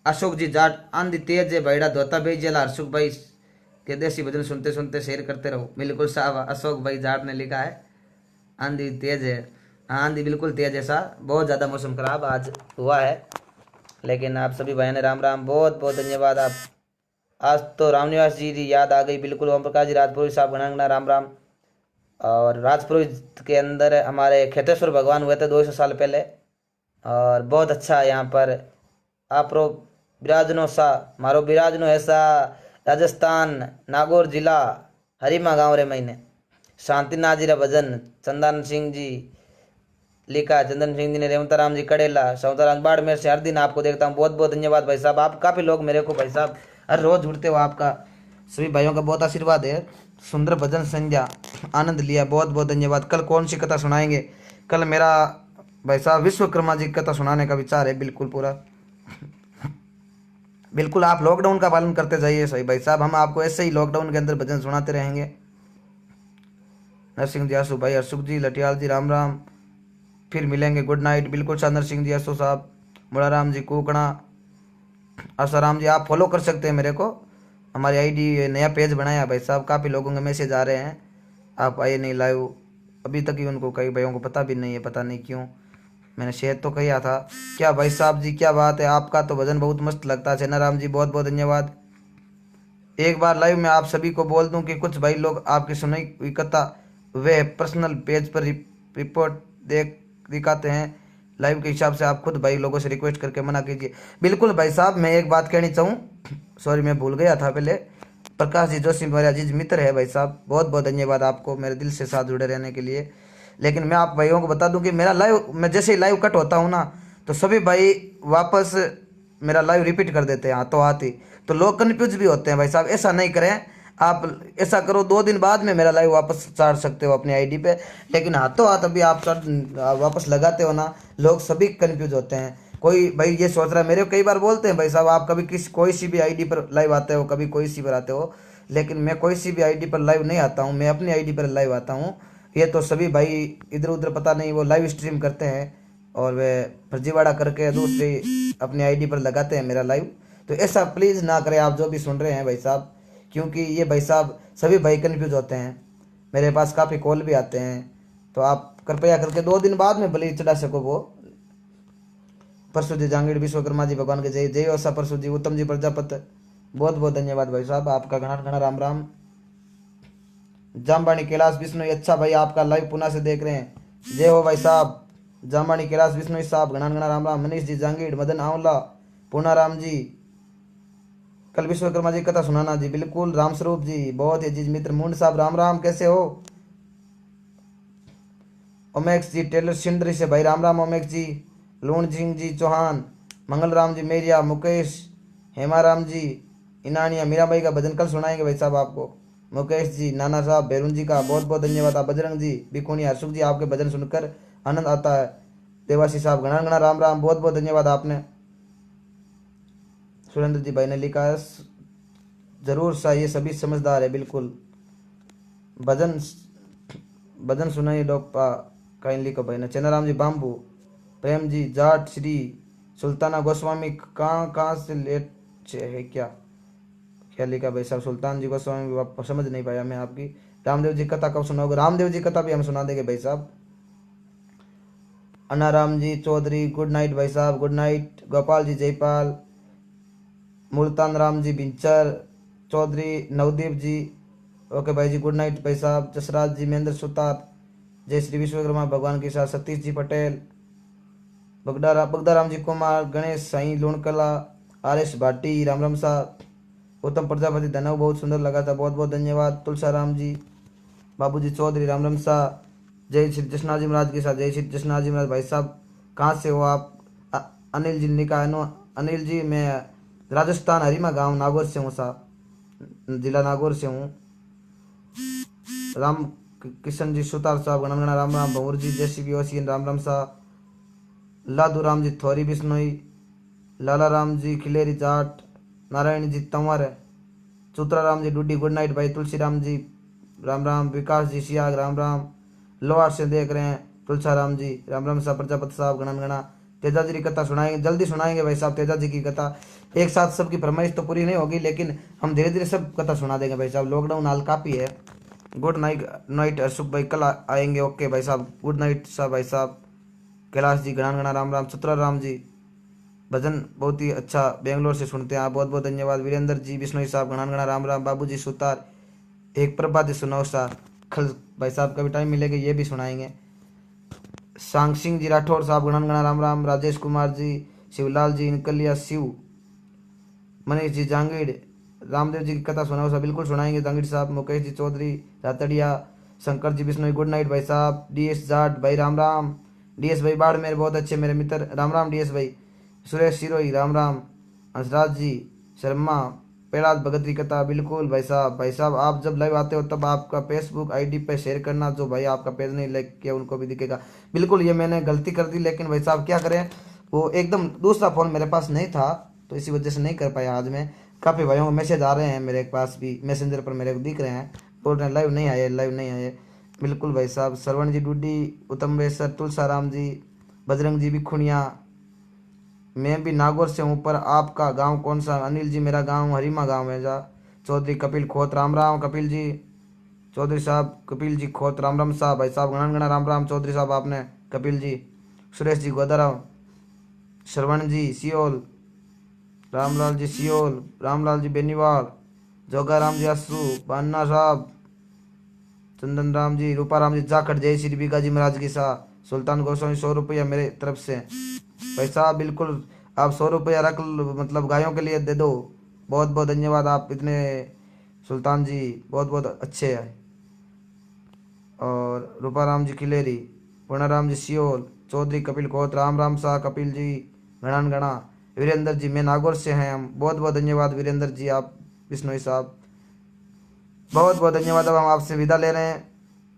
Speaker 1: अशोक जी जाट आंधी तेज है भाईड़ा धोता भेजेला, हरसुख भाई के देसी भजन सुनते सुनते शेयर करते रहो। बिल्कुल साहब अशोक भाई जाट ने लिखा है आंधी तेज है। हाँ आंधी बिल्कुल तेज है सा, बहुत ज़्यादा मौसम खराब आज हुआ है। लेकिन आप सभी भाइयों ने राम राम बहुत बहुत धन्यवाद। आप आज तो रामनिवास जी की याद आ गई बिल्कुल। ओम प्रकाश जी राजपुरोहित साहब गणांगना राम राम। और राजपुरोहित के अंदर हमारे खेतेश्वर भगवान हुए थे 200 साल पहले। और बहुत अच्छा यहाँ पर आप बिराजनो सा मारो बिराजनो ऐसा राजस्थान नागौर जिला हरिमा गाँव रे महीने शांतिनाथ जी रा भजन चंदन सिंह जी लिखा, चंदन सिंह जी ने, रेवताराम जी कड़ेला, सौताराम बाड़मेर से हर दिन आपको देखता हूँ। बहुत बहुत धन्यवाद भाई साहब। आप काफ़ी लोग मेरे को भाई साहब हर रोज जुड़ते हो, आपका सभी भाइयों का बहुत आशीर्वाद है। सुंदर भजन संध्या आनंद लिया, बहुत बहुत धन्यवाद। कल कौन सी कथा सुनाएंगे? कल मेरा भाई साहब विश्वकर्मा जी की कथा सुनाने का विचार है बिल्कुल पूरा। बिल्कुल आप लॉकडाउन का पालन करते जाइए सही भाई साहब, हम आपको ऐसे ही लॉकडाउन के अंदर भजन सुनाते रहेंगे। नरसिंह जी आसू भाई, हरसुख जी, लटियाल जी राम राम, फिर मिलेंगे, गुड नाइट। बिल्कुल सर नरसिंह जी आसू साहब, मुड़ाराम जी कुकड़ा, आसाराम जी आप फॉलो कर सकते हैं मेरे को। हमारी आईडी नया पेज बनाया भाई साहब, काफ़ी लोगों के मैसेज आ रहे हैं आप आए नहीं लाइव, अभी तक ही उनको कई भाइयों को पता भी नहीं है, पता नहीं क्यों। मैंने शेयर तो किया था। क्या भाई साहब जी क्या बात है, आपका तो भजन बहुत मस्त लगता है। सेनाराम जी बहुत बहुत धन्यवाद। एक बार लाइव में आप सभी को बोल दूं कि कुछ भाई लोग आपकी सुनी हुई कथा वे पर्सनल पेज पर रिपोर्ट देख दिखाते हैं लाइव के हिसाब से। आप खुद भाई लोगों से रिक्वेस्ट करके मना कीजिए। बिल्कुल भाई साहब, मैं एक बात कहनी चाहूँ, सॉरी मैं भूल गया था पहले। प्रकाश जी जोशी मेरे अजीज मित्र है भाई साहब, बहुत बहुत धन्यवाद आपको मेरे दिल से साथ जुड़े रहने के लिए। लेकिन मैं आप भाइयों को बता दूं कि मेरा लाइव, मैं जैसे ही लाइव कट होता हूँ ना, तो सभी भाई वापस मेरा लाइव रिपीट कर देते हैं हाथों हाथ ही। तो लोग कन्फ्यूज भी होते हैं भाई साहब, ऐसा नहीं करें आप। ऐसा करो 2 दिन बाद में मेरा लाइव वापस चाड़ सकते हो अपनी आईडी पे, लेकिन हाथों हाथ अभी आप वापस लगाते हो ना, लोग सभी कन्फ्यूज होते हैं। कोई भाई ये सोच रहा है, मेरे को कई बार बोलते हैं भाई साहब आप कभी कोई सी भी आईडी पर लाइव आते हो, कभी कोई सी पर आते हो, लेकिन मैं कोई सी भी आईडी पर लाइव नहीं आता हूँ, मैं अपनी आईडी पर लाइव आता हूँ। ये तो सभी भाई इधर उधर पता नहीं वो लाइव स्ट्रीम करते हैं और वे फर्जीवाड़ा करके दूसरी अपनी आईडी पर लगाते हैं मेरा लाइव। तो ऐसा प्लीज़ ना करें आप जो भी सुन रहे हैं भाई साहब, क्योंकि ये भाई साहब सभी भाई कन्फ्यूज होते हैं। मेरे पास काफ़ी कॉल भी आते हैं, तो आप कृपया करके 2 दिन बाद में भले चढ़ा सको वो। परसू जी जांगीड़ विश्वकर्मा जी भगवान के जय जय ओसा परसू जी उत्तम जी प्रजापत, बहुत बहुत धन्यवाद भाई साहब आपका, घना घना राम राम। जामबाणी कैलाश विष्णु, अच्छा भाई आपका लाइव पुनः से देख रहे हैं, जय हो भाई साहब। जामबाणी कैलाश विष्णु साहब घना घना राम राम। मनीष जी जांगीड़, मदन आंवला, पूना राम जी, कल विश्वकर्मा जी कथा सुनाना जी, बिल्कुल। राम स्वरूप जी, बहुत ही अजीज मित्र। मुंड साहब राम राम, कैसे हो? ओमेक्स जी टेलर सिंडरी से भाई राम राम ओमेक्स जी। लूण सिंह जी चौहान, मंगल राम जी मेरिया, मुकेश, हेमा राम जी इनानिया, मीराबाई का भजन कल सुनाएंगे भाई साहब आपको। मुकेश जी, नाना साहब बैरून जी का बहुत बहुत धन्यवाद। आप बजरंग जी बिकुनी, हर्षुख जी आपके भजन सुनकर आनंद आता है। देवासी साहब घना घना राम राम, बहुत बहुत धन्यवाद आपने। सुरेंद्र जी भाई ने लिखा है जरूर सा, ये सभी समझदार है बिल्कुल। भजन भजन सुनाइए डॉक्पा काइंडली को भाई ने। चेनाराम जी बाम्बू, प्रेम जी जाट, श्री सुल्ताना गोस्वामी कहाँ से लेट है क्या क्या लिखा भाई साहब? सुल्तान जी गोस्वामी समझ नहीं पाया मैं आपकी। रामदेव जी कथा कब सुनाओगे? रामदेव जी कथा भी हम सुना देंगे भाई साहब। अनाराम जी चौधरी गुड नाइट भाई साहब, गुड नाइट। गोपाल जी जयपाल, मुल्तान राम जी भिंचर, चौधरी नवदीप जी, ओके भाई जी गुड नाइट भाई साहब। जसराज जी, महेंद्र सुतार, जय श्री विश्वकर्मा भगवान के साथ। सतीश जी पटेल, बगदाराम जी कुमार, गणेश साई लुणकला, आर एस भाटी राम राम साहब। उत्तम प्रजापति धनव, बहुत सुंदर लगा था, बहुत बहुत धन्यवाद। तुलसाराम जी, बाबू जी चौधरी राम राम साहब। जय श्री जशनाजी महाराज के साथ, जय श्री जशनाजी महाराज भाई साहब। कहाँ से हो आप? अनिल जी ने कहा, अनिल जी मैं राजस्थान हरिमा गांव नागौर से हूँ साहब, जिला नागौर से हूँ। राम किशन जी सुतार साहब गणगणा राम राम। भंवर जी जैसी भी ओसी राम राम साहब। लादू राम जी थोरी बिश्नोई, लाला राम जी खिलेरी जाट, नारायण जी तंवर, चुत्रा राम जी डूडी गुड नाइट भाई। तुलसी राम जी राम राम। विकास जी सियाग राम राम, लोहार से देख रहे हैं। तुलसा राम जी राम राम साहब। प्रजापति साहब गणगणा। तेजा जी की कथा सुनाएंगे, जल्दी सुनाएंगे भाई साहब तेजा जी की कथा। एक साथ सबकी फरमाइश तो पूरी नहीं होगी, लेकिन हम धीरे धीरे सब कथा सुना देंगे भाई साहब। लॉकडाउन हाल काफ़ी है। गुड नाइट नाइट अशोक भाई, कल आएंगे, ओके भाई साहब। गुड नाइट साहब भाई साहब। कैलाश जी गणगणा राम राम। चतुरा राम जी भजन बहुत ही अच्छा बेंगलोर से सुनते हैं आप, बहुत बहुत धन्यवाद। वीरेंद्र जी बिश्नोई साहब गणगणा राम राम। बाबू जी सुतार, एक प्रभात सुनाओ सा खल भाई साहब, कभी टाइम मिलेगा ये भी सुनाएंगे। सांग सिंह जी राठौर साहब गणगणा राम राम। राजेश कुमार जी, शिवलाल जी इनकलिया शिव, मनीष जी जांगीड़, रामदेव जी की कथा सुनाओ सा, बिल्कुल सुनाएंगे जांगीड़ साहब। मुकेश जी चौधरी रातड़िया, शंकर जी बिश्नोई गुड नाइट भाई साहब। डीएस जाट भाई राम राम। डीएस भाई बाड़मेर, बहुत अच्छे मेरे मित्र, राम राम डीएस भाई। सुरेश सिरोही राम राम। हंसराज जी शर्मा, प्रहलाद भगत की कथा, बिल्कुल भाई साहब। भाई साहब आप जब लाइव आते हो तब आपका फेसबुक आईडी पे शेयर करना, जो भाई आपका पेज नहीं लाइक किया उनको भी दिखेगा। बिल्कुल ये मैंने गलती कर दी, लेकिन भाई साहब क्या करें, वो एकदम दूसरा फ़ोन मेरे पास नहीं था, तो इसी वजह से नहीं कर पाया आज मैं। काफ़ी भाइयों को मैसेज आ रहे हैं मेरे पास भी, मैसेंजर पर मेरे को दिख रहे हैं, बोल रहे हैं लाइव नहीं आए, लाइव नहीं आए। बिल्कुल भाई साहब। श्रवण जी डूडी, उत्तमेश्वर, तुलसाराम जी, बजरंग जी बिखुनिया, मैं भी नागौर से हूँ, पर आपका गांव कौन सा? अनिल जी मेरा गांव हरिमा गांव है जा। चौधरी कपिल खोत राम राम। कपिल जी चौधरी साहब, कपिल जी खोत राम राम साहब। भाई साहब गणगणा राम राम चौधरी साहब आपने। कपिल जी, सुरेश जी गोदाराम, श्रवण जी सियोल, रामलाल जी सियोल, रामलाल जी बेनीवाल, जोगा राम जी आसू, बान्ना साहब, चंदन राम जी, रूपा राम जी जाखड़, जय श्री बीगा जी महाराज की साहब। सुल्तान गोस्वामी 100 रुपया मेरे तरफ से। भाई साहब बिल्कुल आप 100 रुपया रख मतलब गायों के लिए दे दो। बहुत बहुत धन्यवाद, आप इतने सुल्तान जी बहुत बहुत अच्छे हैं। और रूपाराम जी खिलेरी, पूर्णाराम जी सियोल, चौधरी कपिल कोत, राम राम शाह कपिल जी गणान गणा, वीरेंद्र जी मैं नागौर से हैं हम, बहुत बहुत धन्यवाद वीरेंद्र जी, आप बिश्नोई साहब बहुत बहुत धन्यवाद। अब हम आपसे विदा ले रहे हैं।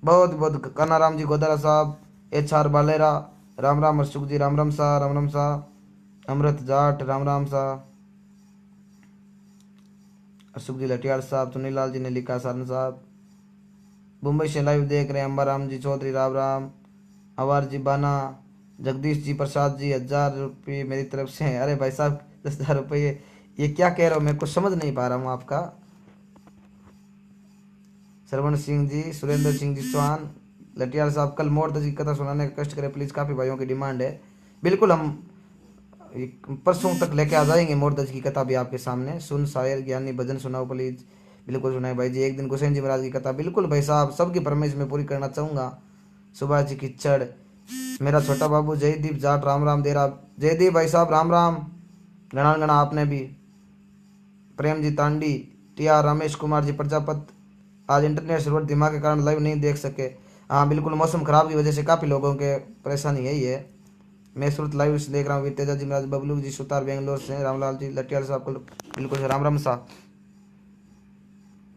Speaker 1: बहुत बहुत कन्नाराम जी गोदारा साहब, HR बालेरा, राम राम हर्षुख जी, राम राम शाह, राम राम शाह, अमृत जाट, राम राम शाह, हर्षुख जी लटियाल साहब, सुनीलाल जी ने लिखा सारन साहब, मुंबई से लाइव देख रहे हैं अम्बाराम जी चौधरी, राम राम, अवार जी बाना, जगदीश जी प्रसाद जी 1000 रुपये मेरी तरफ से हैं। अरे भाई साहब 10,000 रुपये ये क्या कह रहे हो, मैं कुछ समझ नहीं पा रहा हूँ आपका। श्रवण सिंह जी, सुरेंद्र सिंह जी चौहान, लटियाल साहब कल मोड़ की कथा सुनाने का कष्ट करें प्लीज़, काफ़ी भाइयों की डिमांड है। बिल्कुल हम परसों तक लेके आ जाएंगे मोड़ की कथा भी आपके सामने। सुन शायर ज्ञानी भजन सुनाओ प्लीज़, बिल्कुल सुनाए भाई जी। एक दिन गुसैन जी महाराज की कथा, बिल्कुल भाई साहब सबकी फरमाइश में पूरी करना चाहूँगा। सुभाष जी किच्चड़, मेरा छोटा बाबू जयदीप जाट, राम राम दे रहा, जयदीप भाई साहब राम राम, गणा गणा आपने भी, प्रेम जी तांडी, TR रमेश कुमार जी प्रजापत, आज इंटरनेट सर्वर दिमाग के कारण लाइव नहीं देख सके। हाँ बिल्कुल मौसम खराब की वजह से काफ़ी लोगों के परेशानी यही है। मैं सूरत लाइव से देख रहा हूँ, तेजा जी महाराज, बबलू जी सुतार बेंगलोर से, रामलाल जी लटियाल साहब को बिल्कुल राम राम साहब।